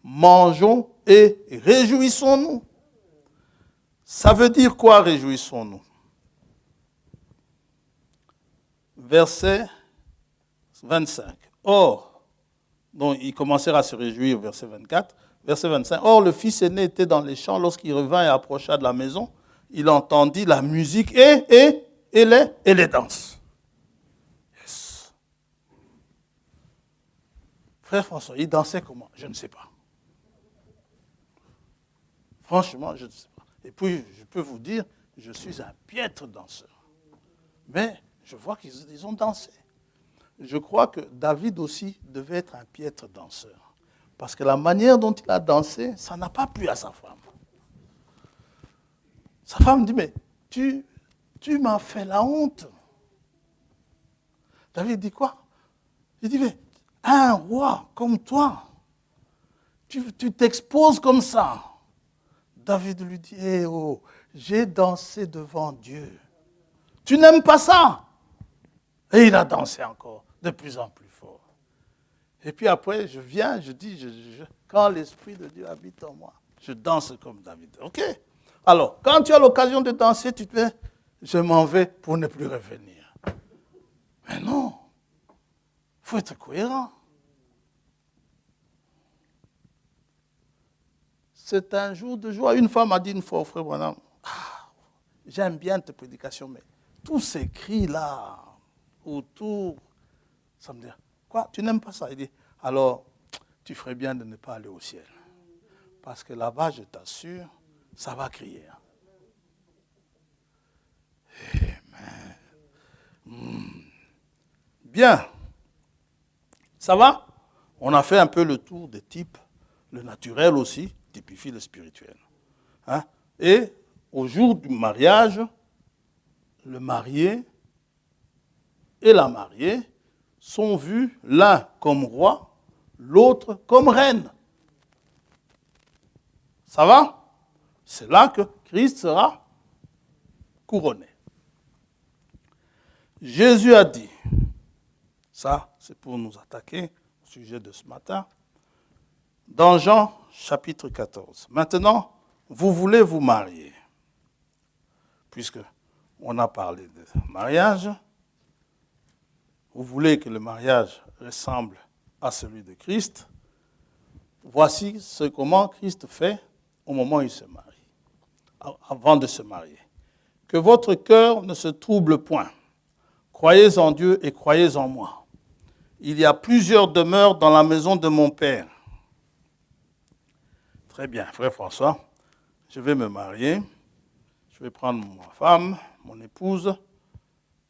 A: Mangeons et réjouissons-nous. Ça veut dire quoi, réjouissons-nous? Verset 25. Or, donc il commencera à se réjouir, verset 24. Verset 25. Or, le fils aîné était dans les champs lorsqu'il revint et approcha de la maison. Il entendit la musique et les danses. Yes. Frère François, il dansait comment? Je ne sais pas. Franchement, je ne sais pas. Et puis, je peux vous dire, je suis un piètre danseur. Mais je vois qu'ils ont dansé. Je crois que David aussi devait être un piètre danseur. Parce que la manière dont il a dansé, ça n'a pas plu à sa femme. Sa femme dit, mais tu m'as fait la honte. David dit quoi? Il dit, mais un roi comme toi, tu t'exposes comme ça. David lui dit, eh oh, j'ai dansé devant Dieu. Tu n'aimes pas ça? Et il a dansé encore, de plus en plus fort. Et puis après, je viens, je dis, quand l'Esprit de Dieu habite en moi, je danse comme David. OK? Alors, quand tu as l'occasion de danser, tu te dis, je m'en vais pour ne plus revenir. Mais non, il faut être cohérent. C'est un jour de joie. Une femme m'a dit une fois au frère Branham, j'aime bien tes prédications, mais tous ces cris-là autour, Ça me dit, quoi, tu n'aimes pas ça? Il dit, alors, tu ferais bien de ne pas aller au ciel. Parce que là-bas, je t'assure, ça va crier. Amen. Bien. Ça va? On a fait un peu le tour des types. Le naturel aussi typifie le spirituel. Hein? Et au jour du mariage, le marié et la mariée sont vus l'un comme roi, l'autre comme reine. Ça va? C'est là que Christ sera couronné. Jésus a dit, ça c'est pour nous attaquer au sujet de ce matin, dans Jean chapitre 14. Maintenant, vous voulez vous marier, puisque on a parlé de mariage, vous voulez que le mariage ressemble à celui de Christ, voici comment Christ fait au moment où il se marie, avant de se marier. Que votre cœur ne se trouble point. Croyez en Dieu et croyez en moi. Il y a plusieurs demeures dans la maison de mon Père. Très bien, frère François, je vais me marier, je vais prendre ma femme, mon épouse,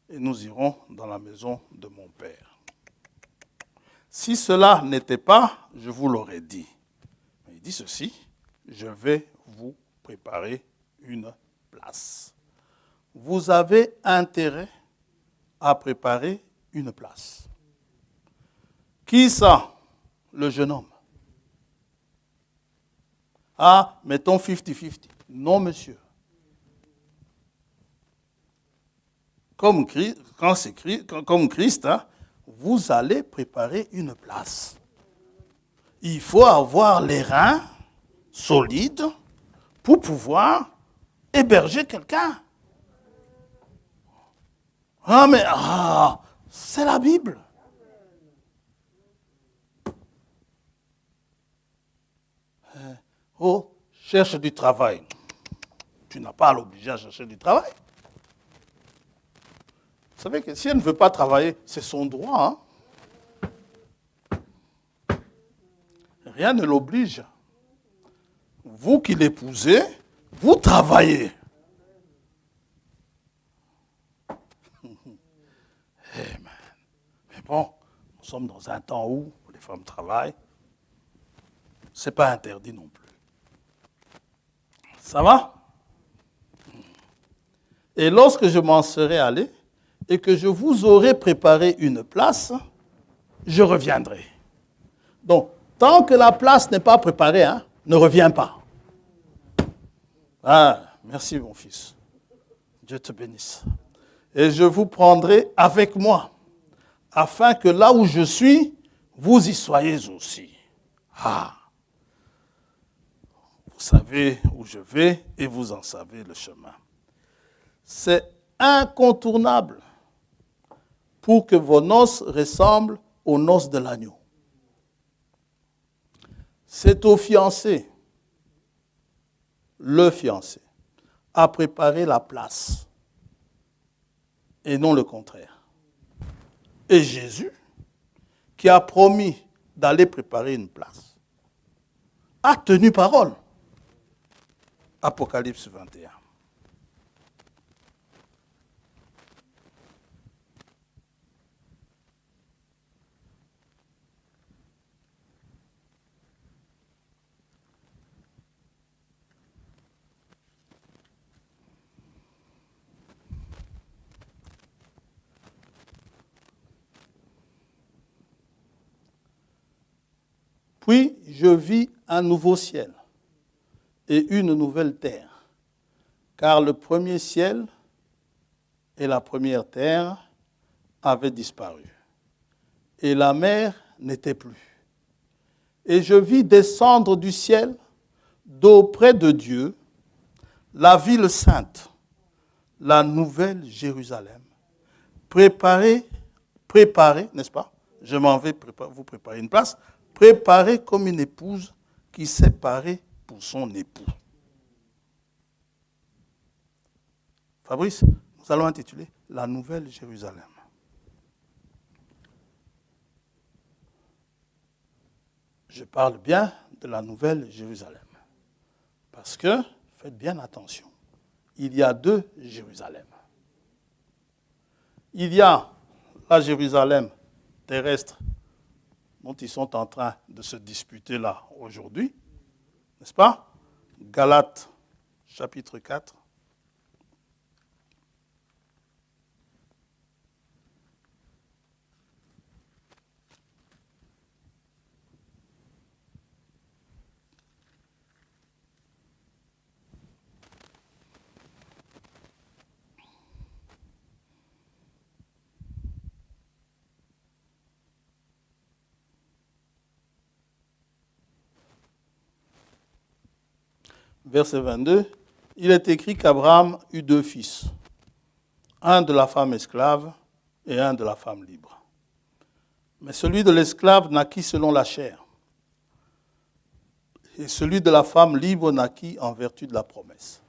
A: et nous irons dans la maison de mon Père. Si cela n'était pas, je vous l'aurais dit. Il dit ceci, je vais vous préparer une place. Vous avez intérêt à préparer une place. Qui ça? Le jeune homme. Ah, mettons 50-50. Non, monsieur. Comme Christ, hein, vous allez préparer une place. Il faut avoir les reins solides pour pouvoir héberger quelqu'un. C'est la Bible. Oh, cherche du travail. Tu n'as pas à l'obliger à chercher du travail. Vous savez que si elle ne veut pas travailler, c'est son droit. Hein? Rien ne l'oblige. Vous qui l'épousez, vous travaillez. Mais bon, nous sommes dans un temps où les femmes travaillent. Ce n'est pas interdit non plus. Ça va? Et lorsque je m'en serai allé et que je vous aurai préparé une place, je reviendrai. Donc, tant que la place n'est pas préparée, hein, ne reviens pas. Ah, merci mon fils. Dieu te bénisse. Et je vous prendrai avec moi, afin que là où je suis, vous y soyez aussi. Ah! Vous savez où je vais et vous en savez le chemin. C'est incontournable pour que vos noces ressemblent aux noces de l'agneau. C'est au fiancé, le fiancé, à préparer la place et non le contraire. Et Jésus, qui a promis d'aller préparer une place, a tenu parole. Apocalypse 21. Puis je vis un nouveau ciel et une nouvelle terre, car le premier ciel et la première terre avaient disparu, et la mer n'était plus. Et je vis descendre du ciel, d'auprès de Dieu, la ville sainte, la nouvelle Jérusalem, préparée, n'est-ce pas? Je m'en vais vous préparer une place, préparée comme une épouse qui s'est parée pour son époux. Fabrice, nous allons intituler La Nouvelle Jérusalem. Je parle bien de la nouvelle Jérusalem. Parce que, faites bien attention, il y a deux Jérusalem. Il y a la Jérusalem terrestre dont ils sont en train de se disputer là aujourd'hui, n'est-ce pas? Galates chapitre 4. Verset 22, il est écrit qu'Abraham eut deux fils, un de la femme esclave et un de la femme libre. Mais celui de l'esclave naquit selon la chair, et celui de la femme libre naquit en vertu de la promesse.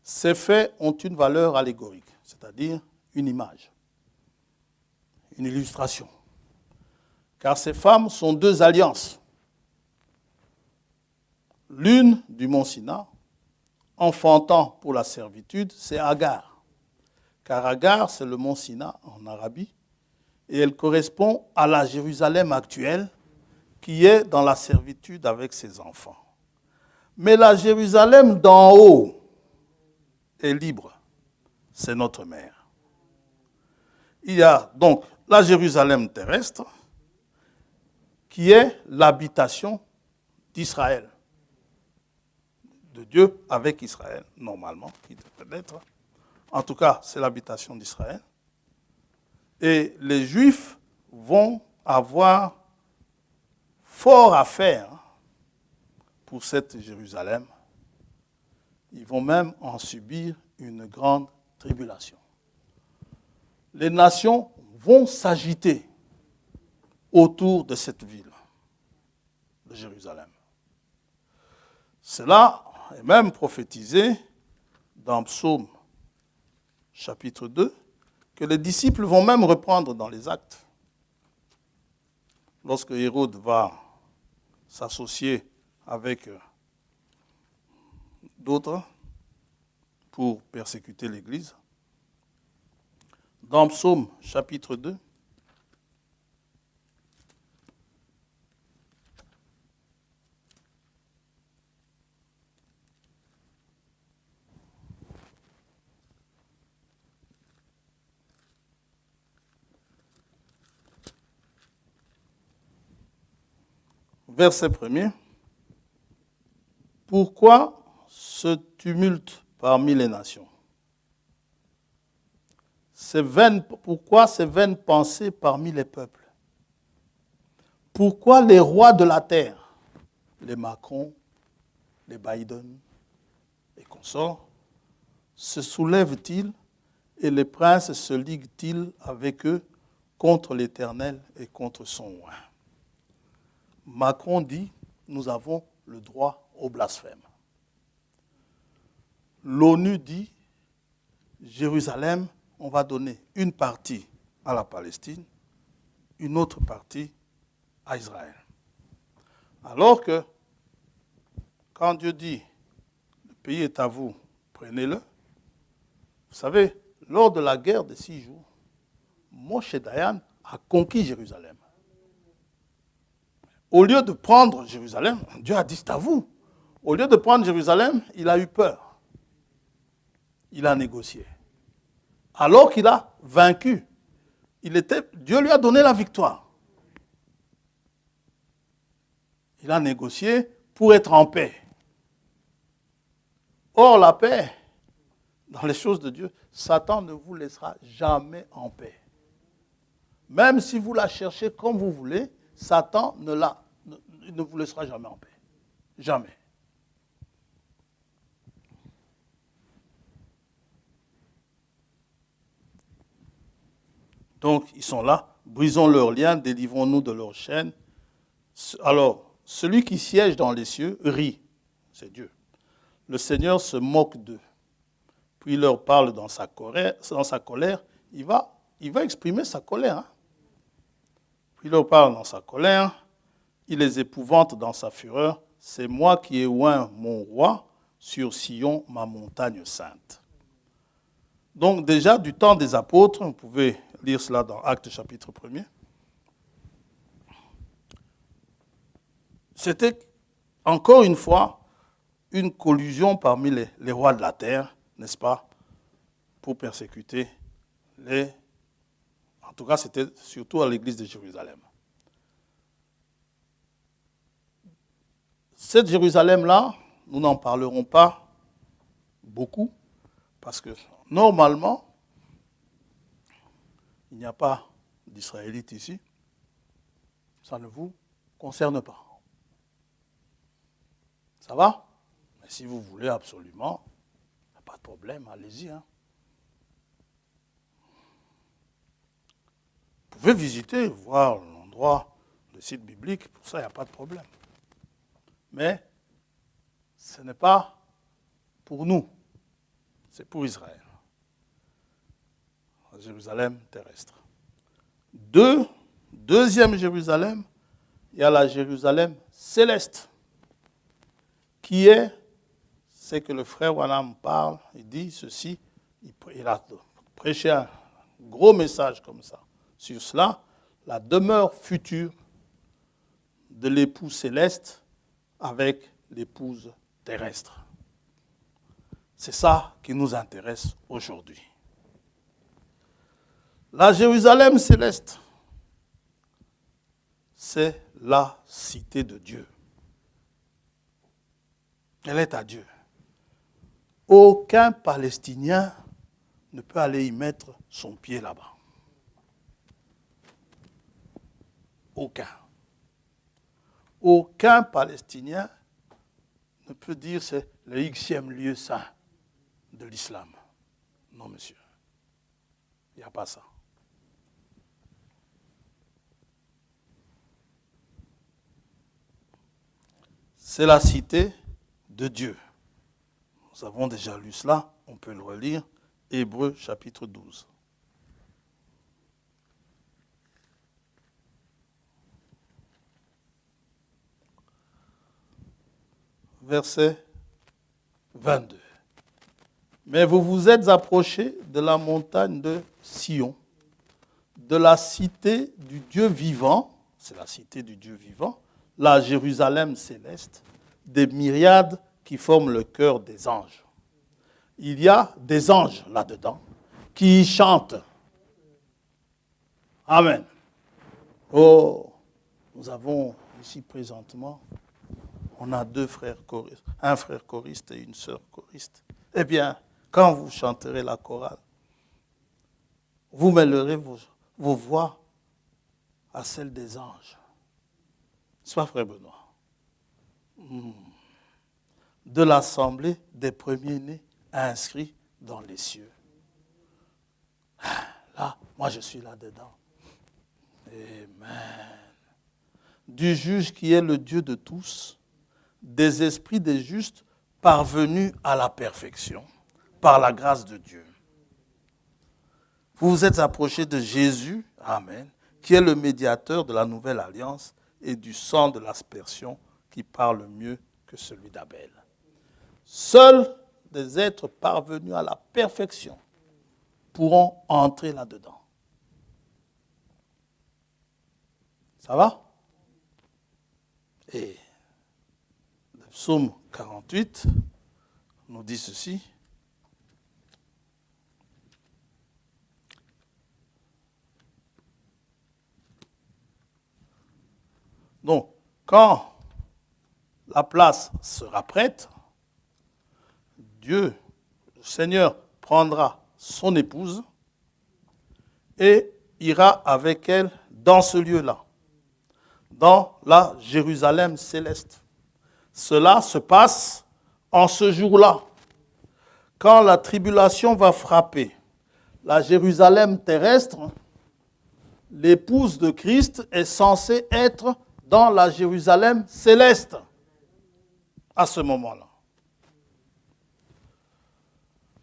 A: Ces faits ont une valeur allégorique, c'est-à-dire une image, une illustration. Car ces femmes sont deux alliances. L'une du mont Sina, enfantant pour la servitude, c'est Agar. Car Agar, c'est le mont Sina en Arabie, et elle correspond à la Jérusalem actuelle qui est dans la servitude avec ses enfants. Mais la Jérusalem d'en haut est libre, c'est notre mère. Il y a donc la Jérusalem terrestre qui est l'habitation d'Israël, de Dieu avec Israël, normalement, qui devrait être. En tout cas, c'est l'habitation d'Israël. Et les Juifs vont avoir fort à faire pour cette Jérusalem. Ils vont même en subir une grande tribulation. Les nations vont s'agiter autour de cette ville de Jérusalem. Cela est même prophétisé dans Psaume chapitre 2, que les disciples vont même reprendre dans les Actes. Lorsque Hérode va s'associer avec d'autres pour persécuter l'Église. Dans Psaume chapitre 2, verset 1er, pourquoi ce tumulte parmi les nations? Pourquoi ces vaines pensées parmi les peuples? Pourquoi les rois de la terre, les Macron, les Biden et consorts, se soulèvent-ils et les princes se liguent-ils avec eux contre l'Éternel et contre son roi? Macron dit, nous avons le droit au blasphème. L'ONU dit, Jérusalem, on va donner une partie à la Palestine, une autre partie à Israël. Alors que, quand Dieu dit, le pays est à vous, prenez-le, vous savez, lors de la guerre des 6 jours, Moshe Dayan a conquis Jérusalem. Au lieu de prendre Jérusalem, Dieu a dit, c'est à vous. Au lieu de prendre Jérusalem, il a eu peur. Il a négocié. Alors qu'il a vaincu, Dieu lui a donné la victoire. Il a négocié pour être en paix. Or, la paix, dans les choses de Dieu, Satan ne vous laissera jamais en paix. Même si vous la cherchez comme vous voulez, Satan ne vous laissera jamais en paix. Jamais. Donc, ils sont là. Brisons leurs liens, délivrons-nous de leurs chaînes. Alors, celui qui siège dans les cieux rit. C'est Dieu. Le Seigneur se moque d'eux. Puis il leur parle dans sa colère. Il va exprimer sa colère. Puis il leur parle dans sa colère. il les épouvante dans sa fureur. C'est moi qui ai oint mon roi sur Sion, ma montagne sainte. Donc déjà, du temps des apôtres, vous pouvez lire cela dans Actes chapitre 1er, c'était encore une fois une collusion parmi les rois de la terre, n'est-ce pas, pour persécuter les... En tout cas, c'était surtout à l'église de Jérusalem. Cette Jérusalem-là, nous n'en parlerons pas beaucoup, parce que normalement, il n'y a pas d'Israélites ici. Ça ne vous concerne pas. Ça va? Mais si vous voulez absolument, il n'y a pas de problème, allez-y. Hein. Vous pouvez visiter, voir l'endroit, le site biblique, pour ça, il n'y a pas de problème. Mais ce n'est pas pour nous, c'est pour Israël. La Jérusalem terrestre. Deuxième Jérusalem, il y a la Jérusalem céleste, qui est, c'est que le frère Branham parle, il dit ceci, il a prêché un gros message comme ça, sur cela, la demeure future de l'époux céleste avec l'épouse terrestre. C'est ça qui nous intéresse aujourd'hui. La Jérusalem céleste, c'est la cité de Dieu. Elle est à Dieu. Aucun Palestinien ne peut aller y mettre son pied là-bas. Aucun. Aucun Palestinien ne peut dire c'est le Xème lieu saint de l'islam. Non, monsieur. Il n'y a pas ça. C'est la cité de Dieu. Nous avons déjà lu cela, on peut le relire. Hébreux chapitre 12. Verset 22. Mais vous vous êtes approchés de la montagne de Sion, de la cité du Dieu vivant, c'est la cité du Dieu vivant, la Jérusalem céleste, des myriades qui forment le cœur des anges. Il y a des anges là-dedans qui y chantent. Amen. Oh, nous avons ici présentement, on a deux frères choristes, un frère choriste et une sœur choriste. Eh bien, quand vous chanterez la chorale, vous mêlerez vos voix à celles des anges. Soit frère Benoît. De l'assemblée des premiers-nés inscrits dans les cieux. Là, moi je suis là-dedans. Amen. Du juge qui est le Dieu de tous, des esprits des justes parvenus à la perfection, par la grâce de Dieu. Vous vous êtes approchés de Jésus, Amen, qui est le médiateur de la nouvelle alliance et du sang de l'aspersion qui parle mieux que celui d'Abel. Seuls des êtres parvenus à la perfection pourront entrer là-dedans. Ça va? Et le psaume 48 nous dit ceci. Donc, quand la place sera prête, Dieu, le Seigneur, prendra son épouse et ira avec elle dans ce lieu-là, dans la Jérusalem céleste. Cela se passe en ce jour-là, quand la tribulation va frapper la Jérusalem terrestre. L'épouse de Christ est censée être dans la Jérusalem céleste à ce moment-là.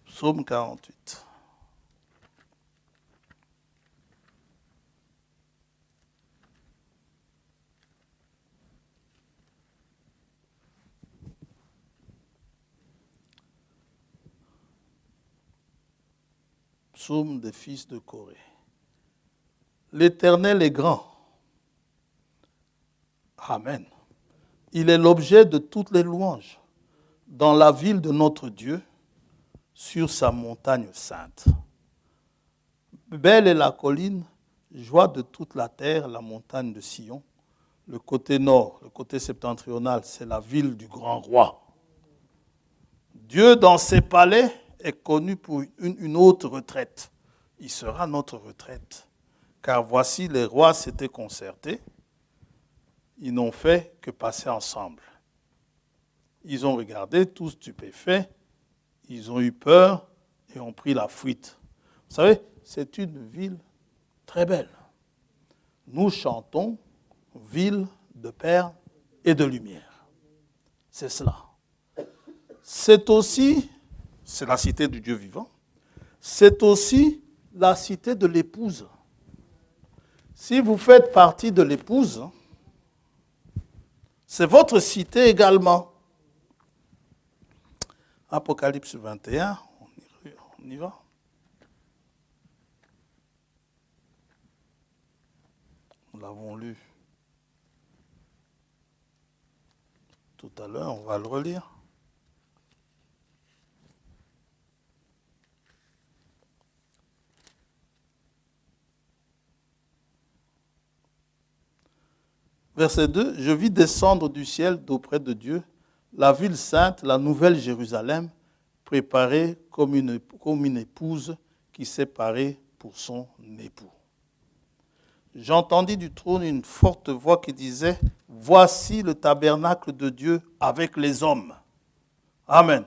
A: Psaume 48. Psaume des fils de Corée. L'Éternel est grand. Amen. Il est l'objet de toutes les louanges dans la ville de notre Dieu, sur sa montagne sainte. Belle est la colline, joie de toute la terre, la montagne de Sion. Le côté nord, le côté septentrional, c'est la ville du grand roi. Dieu, dans ses palais, est connu pour une haute retraite. Il sera notre retraite. Car voici, les rois s'étaient concertés. Ils n'ont fait que passer ensemble. Ils ont regardé, tous stupéfaits. Ils ont eu peur et ont pris la fuite. Vous savez, c'est une ville très belle. Nous chantons ville de perles et de lumière. C'est cela. C'est aussi, c'est la cité du Dieu vivant, c'est aussi la cité de l'épouse. Si vous faites partie de l'épouse, c'est votre cité également. Apocalypse 21, on y va. Nous l'avons lu tout à l'heure, on va le relire. Verset 2, « Je vis descendre du ciel d'auprès de Dieu la ville sainte, la nouvelle Jérusalem, préparée comme une épouse qui s'est parée pour son époux. J'entendis du trône une forte voix qui disait, « Voici le tabernacle de Dieu avec les hommes. » Amen.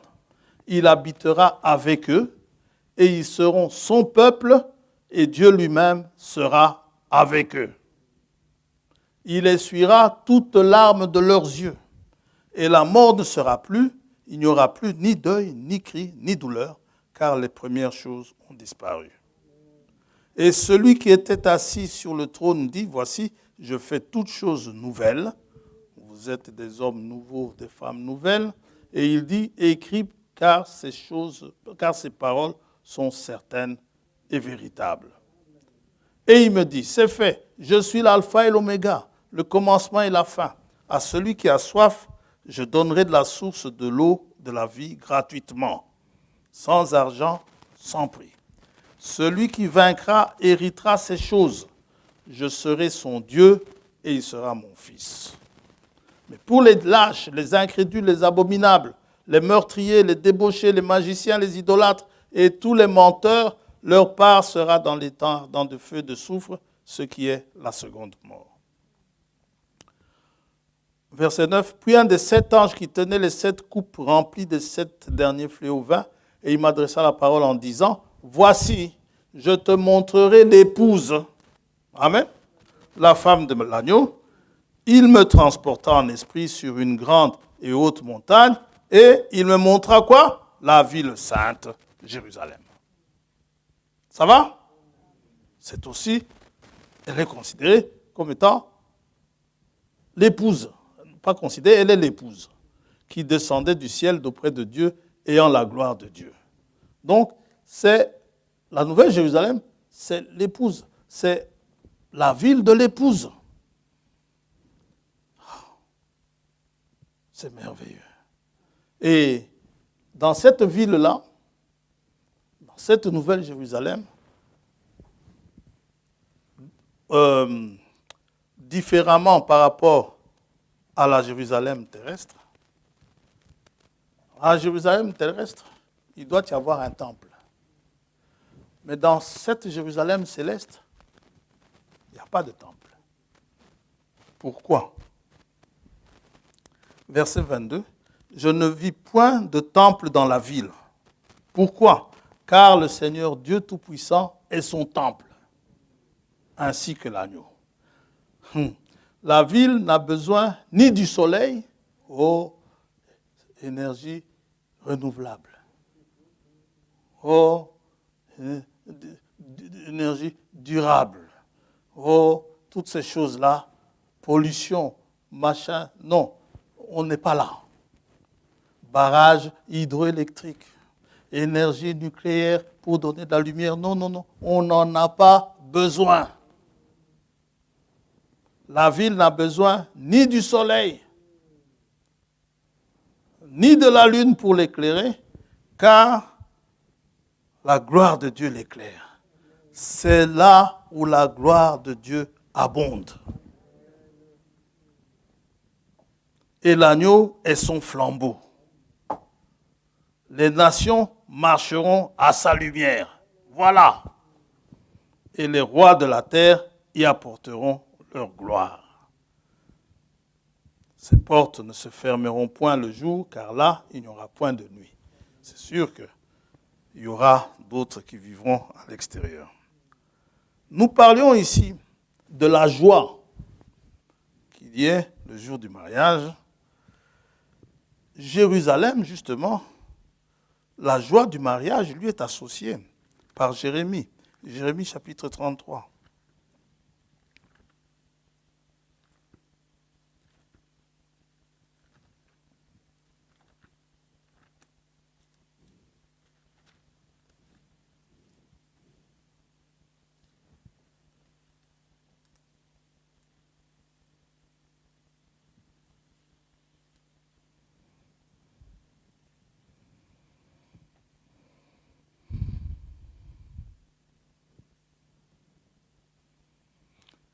A: Il habitera avec eux, et ils seront son peuple, et Dieu lui-même sera avec eux. Il essuiera toutes larmes de leurs yeux, et la mort ne sera plus, il n'y aura plus ni deuil, ni cri, ni douleur, car les premières choses ont disparu. Et celui qui était assis sur le trône dit, « Voici, je fais toutes choses nouvelles. » Vous êtes des hommes nouveaux, des femmes nouvelles. Et il dit, « Écris, car ces paroles sont certaines et véritables. » Et il me dit, « C'est fait, je suis l'alpha et l'oméga, le commencement et la fin. À celui qui a soif, je donnerai de la source de l'eau de la vie gratuitement, sans argent, sans prix. Celui qui vaincra héritera ces choses. Je serai son Dieu et il sera mon fils. Mais pour les lâches, les incrédules, les abominables, les meurtriers, les débauchés, les magiciens, les idolâtres et tous les menteurs, leur part sera dans les temps, dans de feu de soufre, ce qui est la seconde mort. » Verset 9, « Puis un des 7 anges qui tenait les 7 coupes remplies des 7 derniers fléaux vint, et il m'adressa la parole en disant, « Voici, je te montrerai l'épouse. » Amen. La femme de l'agneau. Il me transporta en esprit sur une grande et haute montagne, et il me montra quoi? La ville sainte, Jérusalem. Ça va? C'est aussi, elle est considérée comme étant l'épouse. Pas considérée, elle est l'épouse qui descendait du ciel d'auprès de Dieu, ayant la gloire de Dieu. Donc, c'est la nouvelle Jérusalem, c'est l'épouse, c'est la ville de l'épouse. C'est merveilleux. Et dans cette ville-là, dans cette nouvelle Jérusalem, différemment par rapport à la Jérusalem terrestre, à Jérusalem terrestre, il doit y avoir un temple. Mais dans cette Jérusalem céleste, il n'y a pas de temple. Pourquoi? Verset 22. « Je ne vis point de temple dans la ville. Pourquoi? Car le Seigneur Dieu Tout-Puissant est son temple, ainsi que l'agneau. » La ville n'a besoin ni du soleil, énergie renouvelable. Énergie durable. Toutes ces choses-là, pollution, machin, non, on n'est pas là. Barrage hydroélectrique. énergie nucléaire pour donner de la lumière. Non, non, non. On n'en a pas besoin. La ville n'a besoin ni du soleil, ni de la lune pour l'éclairer, car la gloire de Dieu l'éclaire. C'est là où la gloire de Dieu abonde. Et l'agneau est son flambeau. Les nations marcheront à sa lumière. Voilà. Et les rois de la terre y apporteront leur gloire. Ces portes ne se fermeront point le jour, car là, il n'y aura point de nuit. C'est sûr qu'il y aura d'autres qui vivront à l'extérieur. Nous parlions ici de la joie qu'il y ait le jour du mariage. Jérusalem, justement, la joie du mariage lui est associée par Jérémie. Jérémie chapitre 33.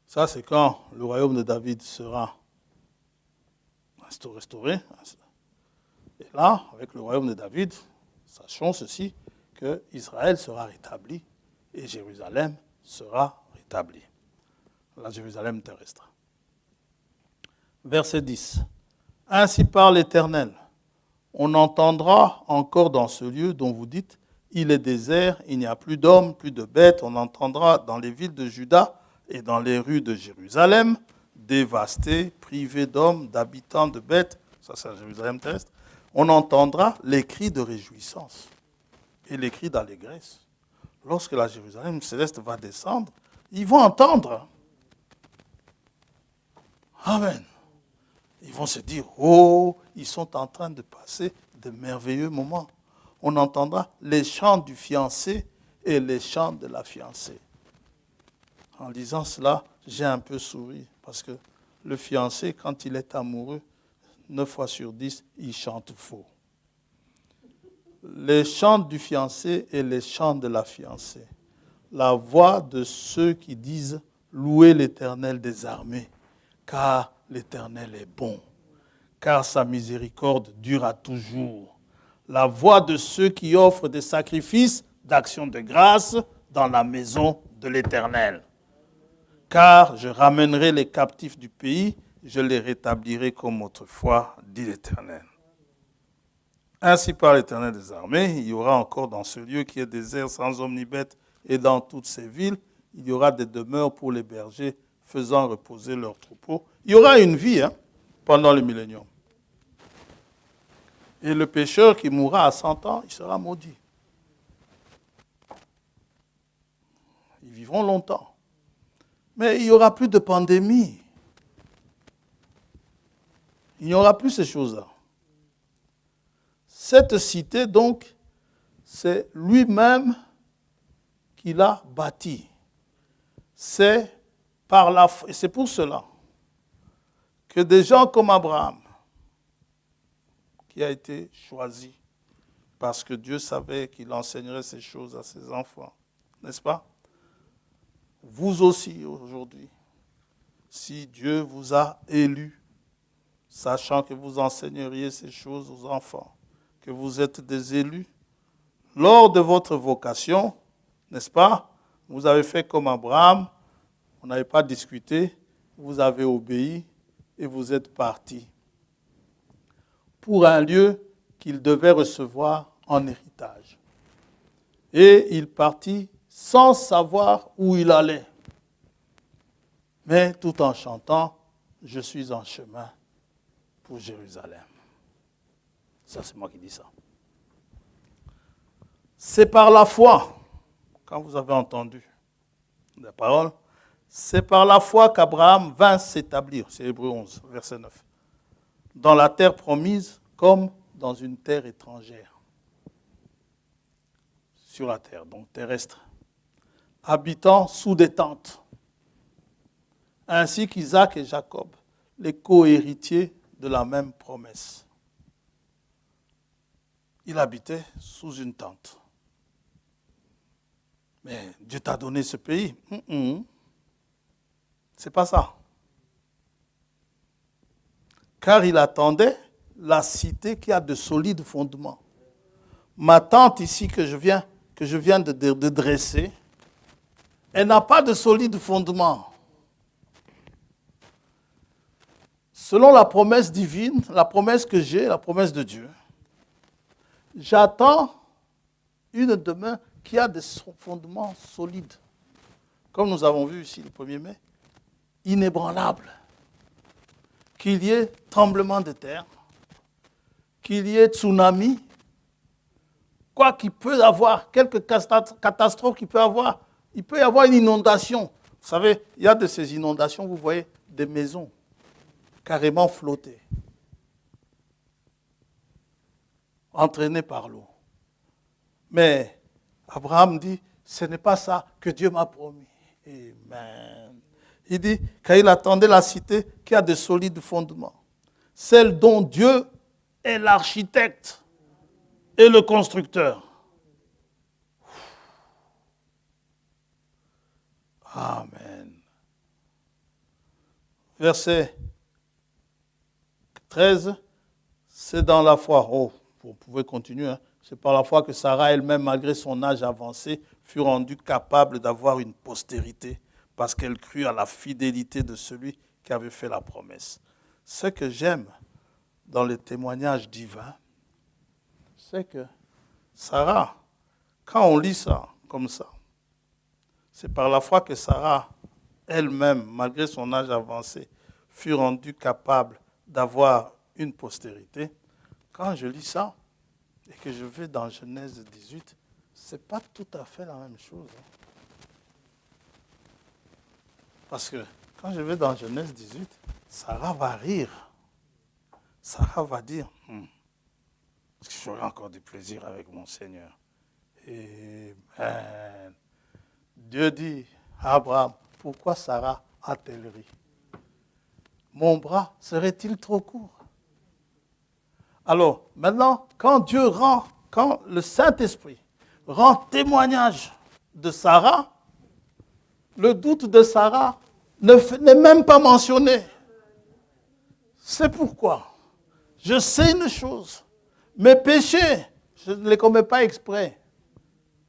A: Ça, c'est quand le royaume de David sera restauré. Et là, avec le royaume de David, sachons ceci, que Israël sera rétabli et Jérusalem sera rétablie. La Jérusalem terrestre. Verset 10. Ainsi parle l'Éternel. On entendra encore dans ce lieu dont vous dites, il est désert, il n'y a plus d'hommes, plus de bêtes. On entendra dans les villes de Juda et dans les rues de Jérusalem, dévastées, privées d'hommes, d'habitants, de bêtes. Ça, c'est la Jérusalem terrestre. On entendra les cris de réjouissance et les cris d'allégresse. Lorsque la Jérusalem céleste va descendre, ils vont entendre. Amen. Ils vont se dire, oh, ils sont en train de passer de merveilleux moments. On entendra les chants du fiancé et les chants de la fiancée. En disant cela, j'ai un peu souri, parce que le fiancé, quand il est amoureux, 9 fois sur 10, il chante faux. Les chants du fiancé et les chants de la fiancée. La voix de ceux qui disent « Louez l'Éternel des armées, car l'Éternel est bon, car sa miséricorde dure à toujours. » La voix de ceux qui offrent des sacrifices d'action de grâce dans la maison de l'Éternel. Car je ramènerai les captifs du pays, je les rétablirai comme autrefois, dit l'Éternel. Ainsi par l'Éternel des armées, il y aura encore dans ce lieu qui est désert sans homme ni bête, et dans toutes ces villes, il y aura des demeures pour les bergers, faisant reposer leurs troupeaux. Il y aura une vie pendant le millénium. Et le pécheur qui mourra à 100 ans, il sera maudit. Ils vivront longtemps. Mais il n'y aura plus de pandémie. Il n'y aura plus ces choses-là. Cette cité, donc, c'est lui-même qui l'a bâtie. C'est par la foi. Et c'est pour cela que des gens comme Abraham, qui a été choisi parce que Dieu savait qu'il enseignerait ces choses à ses enfants, n'est-ce pas? Vous aussi, aujourd'hui, si Dieu vous a élus, sachant que vous enseigneriez ces choses aux enfants, que vous êtes des élus, lors de votre vocation, n'est-ce pas? Vous avez fait comme Abraham, vous n'avez pas discuté, vous avez obéi et vous êtes partis pour un lieu qu'il devait recevoir en héritage. Et il partit sans savoir où il allait, mais tout en chantant « Je suis en chemin pour Jérusalem ». Ça, c'est moi qui dis ça. C'est par la foi, quand vous avez entendu la parole, c'est par la foi qu'Abraham vint s'établir, c'est Hébreux 11, verset 9, dans la terre promise comme dans une terre étrangère. sur la terre, donc terrestre, habitant sous des tentes, ainsi qu'Isaac et Jacob, les co-héritiers de la même promesse. Il habitait sous une tente. Mais Dieu t'a donné ce pays. C'est pas ça. Car il attendait la cité qui a de solides fondements. Ma tente ici que je viens de dresser, elle n'a pas de solides fondements. Selon la promesse divine, la promesse que j'ai, la promesse de Dieu, j'attends une demeure qui a des fondements solides. Comme nous avons vu ici le 1er mai, inébranlable. Qu'il y ait tremblement de terre, qu'il y ait tsunami, quoi qu'il peut y avoir, quelques catastrophes qu'il peut y avoir, il peut y avoir une inondation. Vous savez, il y a de ces inondations, vous voyez, des maisons carrément flottées, entraînées par l'eau. Mais Abraham dit, ce n'est pas ça que Dieu m'a promis. Amen. Il dit, car il attendait la cité qui a de solides fondements, celle dont Dieu est l'architecte et le constructeur. Amen. Verset 13, c'est dans la foi. Oh, vous pouvez continuer. Hein. C'est par la foi que Sarah elle-même, malgré son âge avancé, fut rendue capable d'avoir une postérité parce qu'elle crut à la fidélité de celui qui avait fait la promesse. Ce que j'aime dans le témoignage divin, c'est que Sarah, quand on lit ça comme ça, c'est par la foi que Sarah elle-même, malgré son âge avancé, fut rendue capable d'avoir une postérité. Quand je lis ça et que je vais dans Genèse 18, ce n'est pas tout à fait la même chose. Parce que quand je vais dans Genèse 18, Sarah va rire. Sarah va dire, j'aurai encore du plaisir avec mon Seigneur. Amen. Dieu dit à Abraham, pourquoi Sarah a-t-elle ri? Mon bras serait-il trop court? Alors, maintenant, quand le Saint-Esprit rend témoignage de Sarah, le doute de Sarah n'est même pas mentionné. C'est pourquoi je sais une chose. Mes péchés, je ne les commets pas exprès.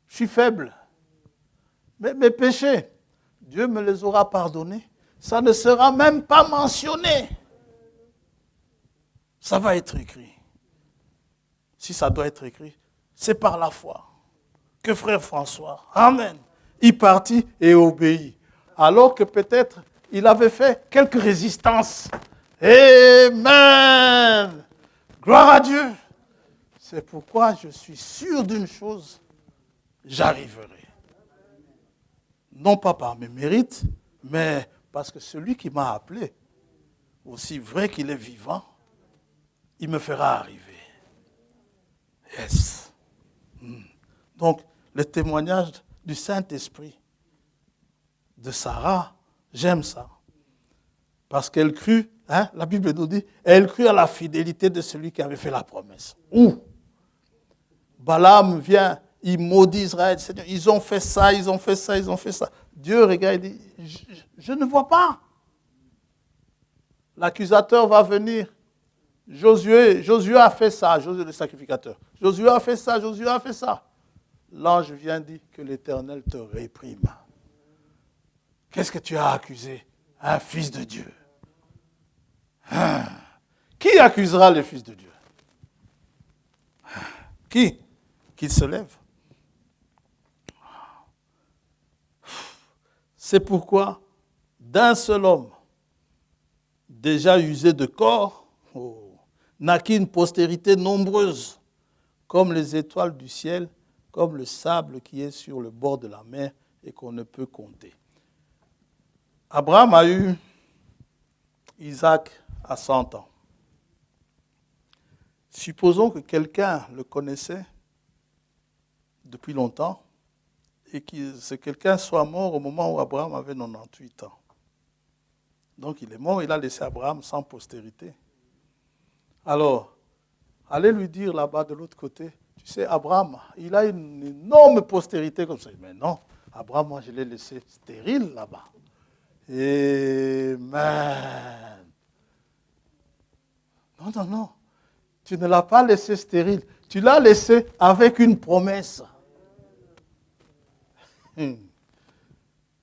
A: Je suis faible. Mais mes péchés, Dieu me les aura pardonnés. Ça ne sera même pas mentionné. Ça va être écrit. Si ça doit être écrit, c'est par la foi que frère François, amen, il partit et obéit. Alors que peut-être il avait fait quelques résistances. Amen. Gloire à Dieu. C'est pourquoi je suis sûr d'une chose, j'arriverai. Non pas par mes mérites, mais parce que celui qui m'a appelé, aussi vrai qu'il est vivant, il me fera arriver. Yes. Donc, le témoignage du Saint-Esprit de Sarah, j'aime ça. Parce qu'elle crut, la Bible nous dit, elle crut à la fidélité de celui qui avait fait la promesse. Où Balaam vient, il maudit Israël. Seigneur, ils ont fait ça, ils ont fait ça, ils ont fait ça. Dieu regarde et dit, je ne vois pas. L'accusateur va venir. Josué a fait ça, Josué le sacrificateur. Josué a fait ça, Josué a fait ça. L'ange vient dire que l'Éternel te réprime. Qu'est-ce que tu as accusé? Un fils de Dieu. Qui accusera le fils de Dieu? Qui? Qu'il se lève. C'est pourquoi, d'un seul homme, déjà usé de corps, naquit une postérité nombreuse, comme les étoiles du ciel, comme le sable qui est sur le bord de la mer et qu'on ne peut compter. Abraham a eu Isaac à 100 ans. Supposons que quelqu'un le connaissait depuis longtemps et que quelqu'un soit mort au moment où Abraham avait 98 ans. Donc il est mort, il a laissé Abraham sans postérité. Alors, allez lui dire là-bas de l'autre côté, tu sais, Abraham, il a une énorme postérité comme ça. Mais non, Abraham, moi je l'ai laissé stérile là-bas. Amen. Non, non, non. Tu ne l'as pas laissé stérile. Tu l'as laissé avec une promesse.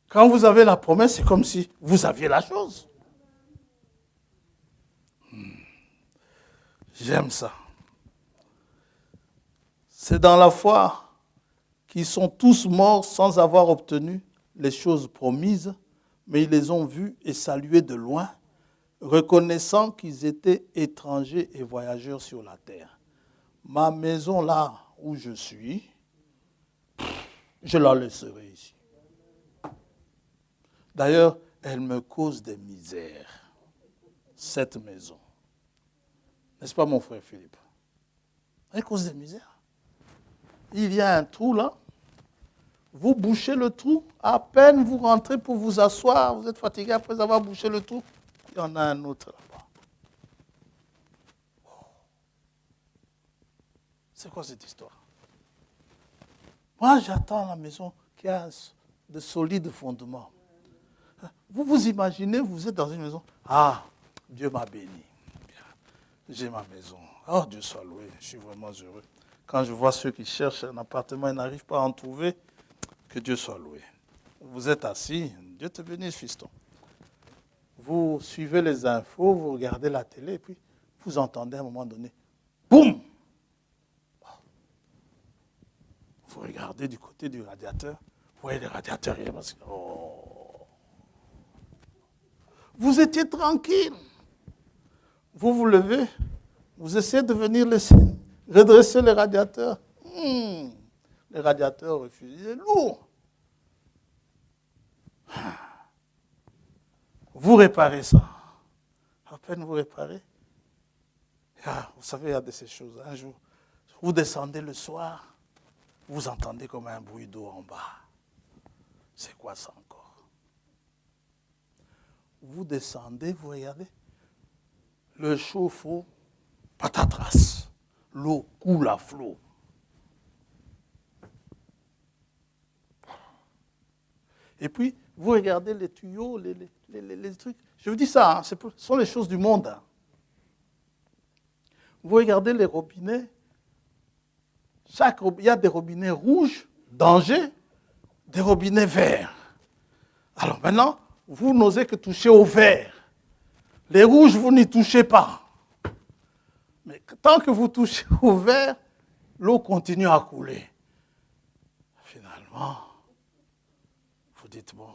A: Quand vous avez la promesse, c'est comme si vous aviez la chose. J'aime ça. C'est dans la foi qu'ils sont tous morts sans avoir obtenu les choses promises, mais ils les ont vus et salués de loin, reconnaissant qu'ils étaient étrangers et voyageurs sur la terre. Ma maison là où je suis, je la laisserai ici. D'ailleurs, elle me cause des misères, cette maison. N'est-ce pas mon frère Philippe? Elle cause des misères. Il y a un trou là, vous bouchez le trou, à peine vous rentrez pour vous asseoir, vous êtes fatigué après avoir bouché le trou, il y en a un autre là-bas. C'est quoi cette histoire? Moi, j'attends la maison qui a de solides fondements. Vous vous imaginez, vous êtes dans une maison. Ah, Dieu m'a béni. J'ai ma maison. Oh, Dieu soit loué. Je suis vraiment heureux. Quand je vois ceux qui cherchent un appartement et n'arrivent pas à en trouver, que Dieu soit loué. Vous êtes assis. Dieu te bénisse, fiston. Vous suivez les infos, vous regardez la télé, et puis vous entendez à un moment donné, boum! Vous regardez du côté du radiateur, vous voyez le radiateur, oh. Vous étiez tranquille. Vous vous levez, vous essayez de venir redresser le radiateur. Le radiateur refuse, il est lourd. Vous réparez ça. À peine vous réparez. Vous savez, il y a de ces choses. Un jour, vous descendez le soir, vous entendez comme un bruit d'eau en bas. C'est quoi ça encore? Vous descendez, vous regardez. Le chauffe-eau, patatras. L'eau coule à flot. Et puis, vous regardez les tuyaux, les trucs. Je vous dis ça, ce sont les choses du monde. Hein. Vous regardez les robinets. Il y a des robinets rouges, danger, des robinets verts. Alors maintenant, vous n'osez que toucher au vert. Les rouges, vous n'y touchez pas. Mais tant que vous touchez au vert, l'eau continue à couler. Finalement, vous dites, bon,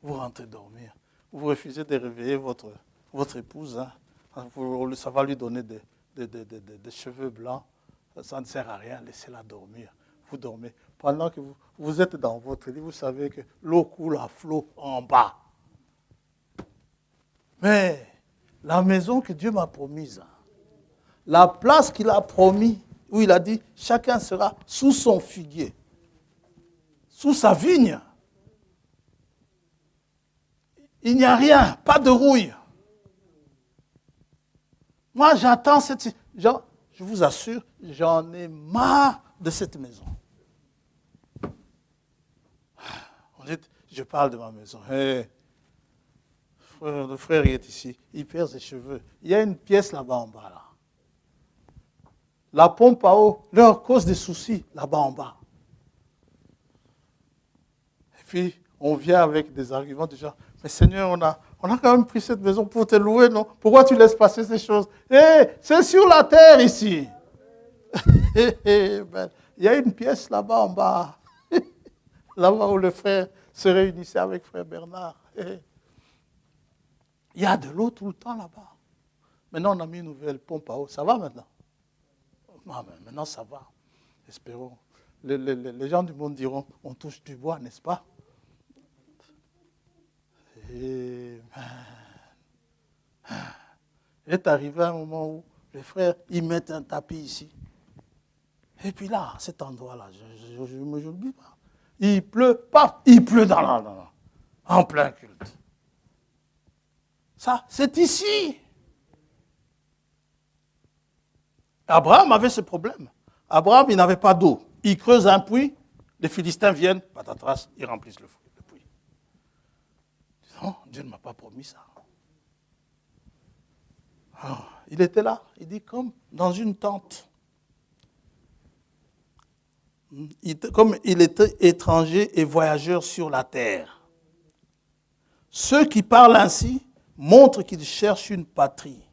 A: vous rentrez dormir. Vous refusez de réveiller votre épouse. Hein. Ça va lui donner des cheveux blancs. Ça ne sert à rien, laissez-la dormir. Vous dormez. Pendant que vous êtes dans votre lit, vous savez que l'eau coule à flot en bas. Mais la maison que Dieu m'a promise, la place qu'il a promis, où il a dit, chacun sera sous son figuier, sous sa vigne. Il n'y a rien, pas de rouille. Moi, j'attends cette... Je vous assure, j'en ai marre de cette maison. Je parle de ma maison. Hey, le frère est ici, il perd ses cheveux. Il y a une pièce là-bas en bas. Là. La pompe à eau leur cause des soucis là-bas en bas. Et puis, on vient avec des arguments du genre, mais Seigneur, on a quand même pris cette maison pour te louer, non? Pourquoi tu laisses passer ces choses? C'est sur la terre ici. Il y a une pièce là-bas en bas. Là-bas où le frère se réunissait avec frère Bernard. Il y a de l'eau tout le temps là-bas. Maintenant, on a mis une nouvelle pompe à eau. Ça va maintenant? Non, mais maintenant, ça va. Espérons. Les gens du monde diront, on touche du bois, n'est-ce pas? Il est arrivé un moment où les frères, ils mettent un tapis ici. Et puis là, cet endroit-là, je ne m'oublie pas. Il pleut, paf, il pleut en plein culte. Ça, c'est ici. Abraham avait ce problème. Abraham, il n'avait pas d'eau. Il creuse un puits, les Philistins viennent, patatras, ils remplissent le puits. Non, Dieu ne m'a pas promis ça. Alors, il était là, il dit comme dans une tente. Comme il était étranger et voyageur sur la terre. Ceux qui parlent ainsi montrent qu'ils cherchent une patrie.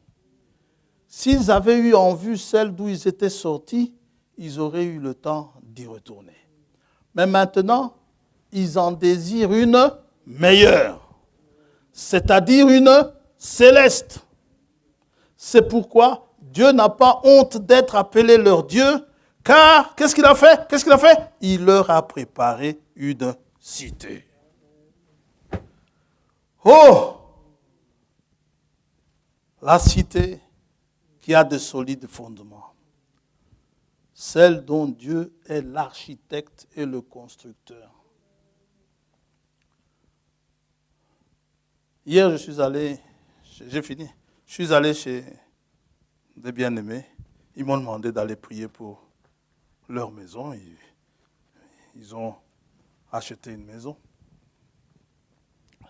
A: S'ils avaient eu en vue celle d'où ils étaient sortis, ils auraient eu le temps d'y retourner. Mais maintenant, ils en désirent une meilleure, c'est-à-dire une céleste. C'est pourquoi Dieu n'a pas honte d'être appelé leur Dieu, car qu'est-ce qu'il a fait? Il leur a préparé une cité. Oh! La cité qui a de solides fondements. Celle dont Dieu est l'architecte et le constructeur. Hier, j'ai fini. Je suis allé chez des bien-aimés. Ils m'ont demandé d'aller prier pour leur maison. Ils ont acheté une maison.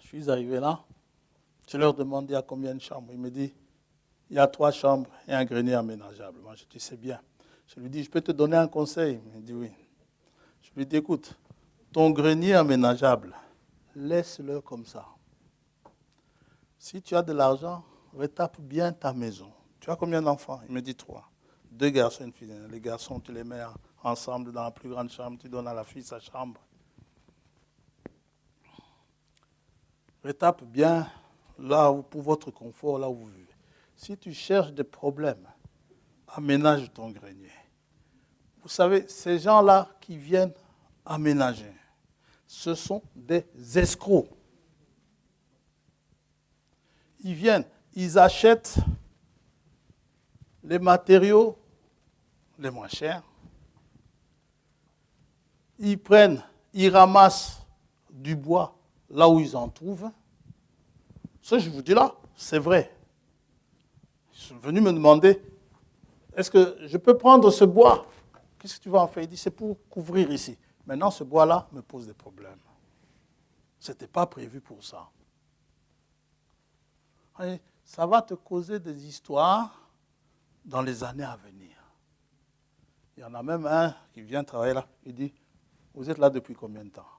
A: Je suis arrivé là. Je leur demande il y a combien de chambres. Il me dit il y a 3 chambres et un grenier aménageable. Moi, je dis c'est bien. Je lui dis je peux te donner un conseil. Il me dit oui. Je lui dis écoute, ton grenier aménageable, laisse-le comme ça. Si tu as de l'argent, retape bien ta maison. Tu as combien d'enfants? Il me dit 3. 2 garçons et une fille. Les garçons, tu les mets ensemble dans la plus grande chambre. Tu donnes à la fille sa chambre. Retape bien là où, pour votre confort, là où vous vivez. Si tu cherches des problèmes, aménage ton grenier. Vous savez, ces gens-là qui viennent aménager, ce sont des escrocs. Ils viennent, ils achètent les matériaux les moins chers. Ils ramassent du bois là où ils en trouvent. Ce que je vous dis là, c'est vrai. Ils sont venus me demander, est-ce que je peux prendre ce bois? Qu'est-ce que tu vas en faire? Il dit, c'est pour couvrir ici. Maintenant, ce bois-là me pose des problèmes. Ce n'était pas prévu pour ça. Et ça va te causer des histoires dans les années à venir. Il y en a même un qui vient travailler là. Il dit, vous êtes là depuis combien de temps?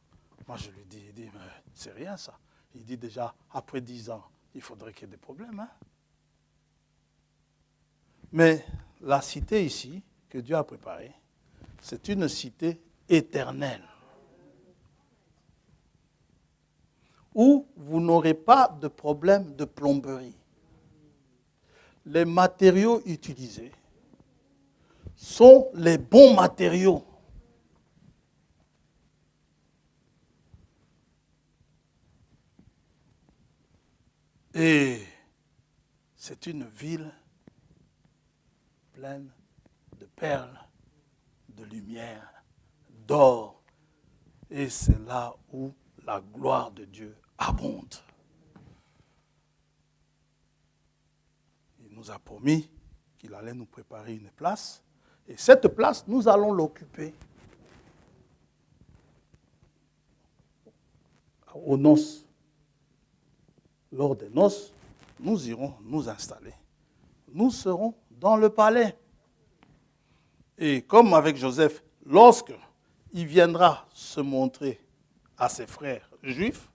A: Moi, je lui dis, mais c'est rien ça. Il dit déjà, après 10 ans, il faudrait qu'il y ait des problèmes. Hein? Mais la cité ici, que Dieu a préparée, c'est une cité éternelle. Où vous n'aurez pas de problème de plomberie. Les matériaux utilisés sont les bons matériaux. Et c'est une ville pleine de perles, de lumière, d'or. Et c'est là où la gloire de Dieu abonde. Il nous a promis qu'il allait nous préparer une place. Et cette place, nous allons l'occuper aux noces. Lors des noces, nous irons nous installer. Nous serons dans le palais. Et comme avec Joseph, lorsque il viendra se montrer à ses frères juifs,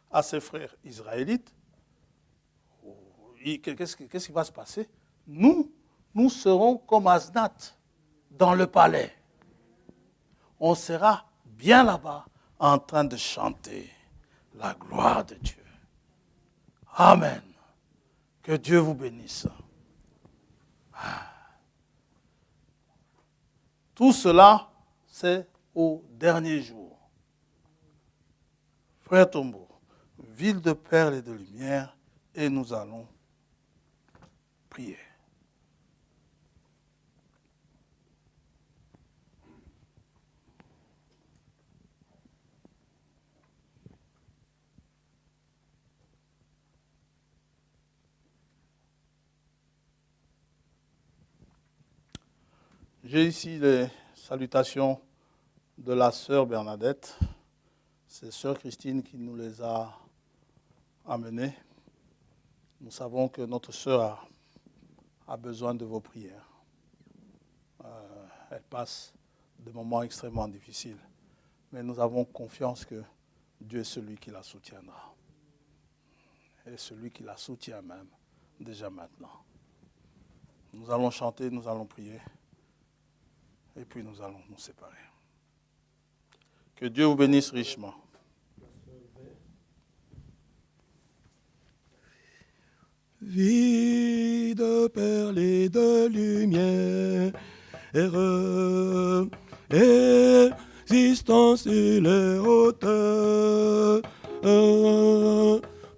A: à ses frères israélites, qu'est-ce qui va se passer? Nous serons comme Asnath dans le palais. On sera bien là-bas en train de chanter la gloire de Dieu. Amen. Que Dieu vous bénisse. Tout cela, c'est au dernier jour. Frère Tombeau, ville de perles et de lumière, et nous allons prier. J'ai ici les salutations de la sœur Bernadette. C'est sœur Christine qui nous les a amenées. Nous savons que notre sœur a besoin de vos prières. Elle passe des moments extrêmement difficiles. Mais nous avons confiance que Dieu est celui qui la soutiendra. Et celui qui la soutient même, déjà maintenant. Nous allons chanter, nous allons prier. Et puis nous allons nous séparer. Que Dieu vous bénisse richement.
B: Vie de perles et de lumière, existence sur les hauteurs,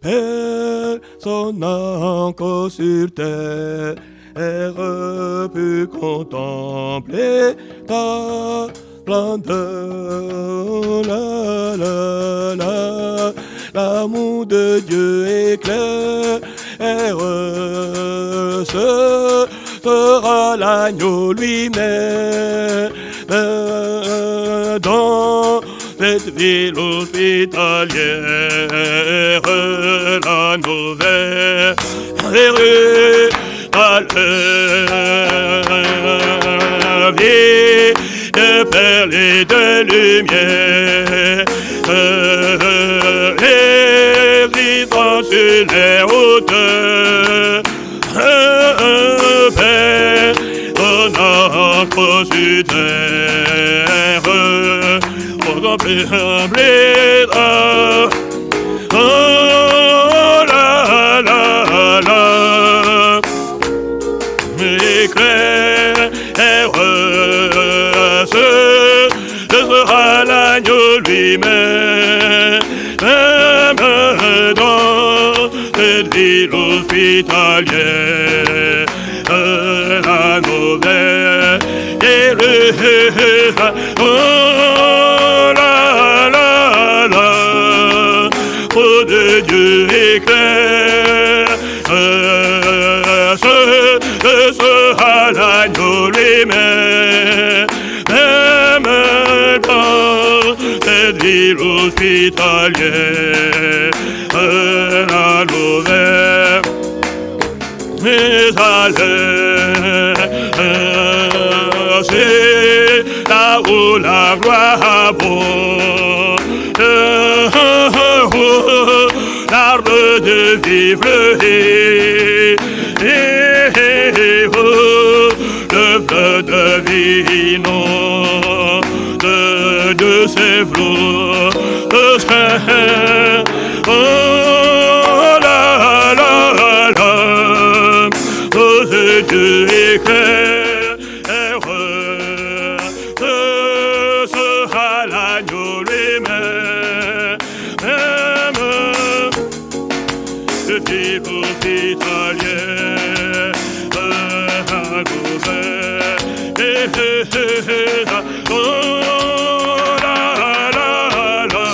B: personne n'a encore sur terre pu contempler ta splendeur. L'amour de Dieu éclaire, ce sera l'agneau lui-même dans cette ville hospitalière. La nouvelle à la vie de perles et de lumière, les vivants sur les hauteurs, on a reçu terre, on a blé, oh la la la, éclaire, ce sera l'agneau lui-même, même dans cette ville hospitalière, la nouvelle Jérusalem, oh la la la, oh de Dieu éclaire, ce sera l'agneau lui-même, même dans cette ville hospitalière, la nouvelle c'est là où la gloire abonde, l'arbre de vie fleurit, le fleuve de vie inonde de ses flots de sein. Oh la la la, oh Dieu éclaire, ce sera l'agneau lui-même, de type hospitalier, oh la la la,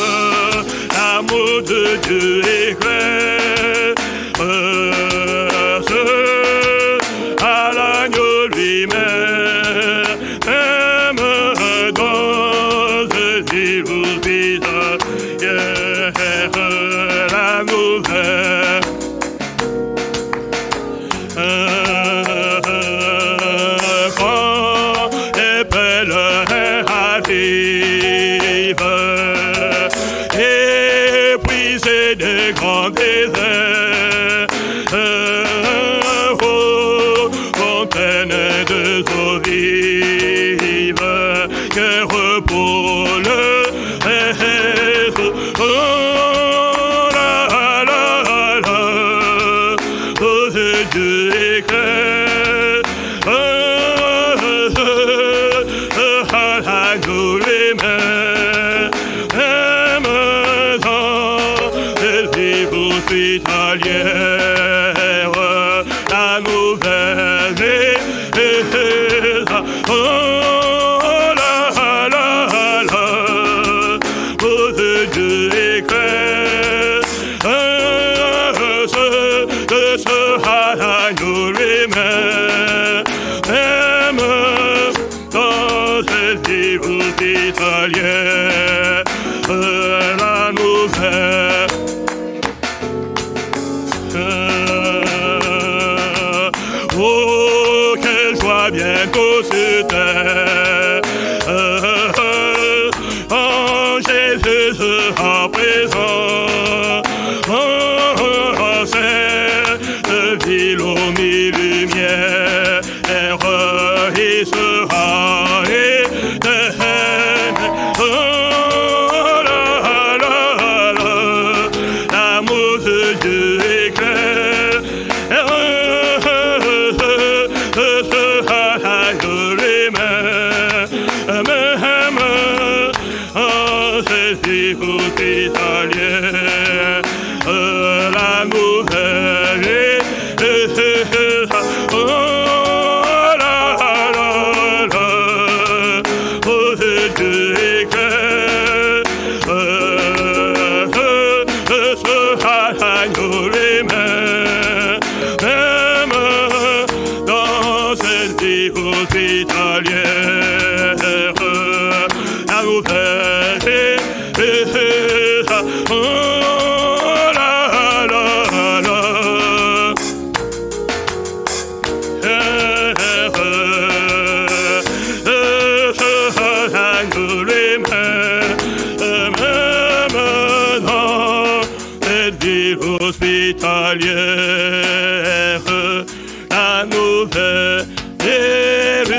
B: l'amour de Dieu éclaire, à l'agneau lui-même, même dans ce ville hospitalière, la nouvelle. Quand les pèlerins arrivent, épuisés des grands déserts, fontaines de eau vive, que repos le reste. Oh la la la, oh Dieu éclaire, l'agneau lui-même, même dans cette vie hospitalière, la nouvelle est oh la la la, hospitalière, la nouvelle. Oh, qu'elle soit bientôt sur terre. Oh, Jésus sera présent. Oh, cette ville aux mille lumières, il sera éternel. Oh, la, la, la, l'amour de Dieu éclaire. Les mains, c'est hospitalier, la nouvelle oh la la la, oh Dieu éclaire, les mains, même dans cette vie hospitalière, la nouvelle oh la la la, les mains, même dans cette vie hospitalière, la nouvelle Jérusalem.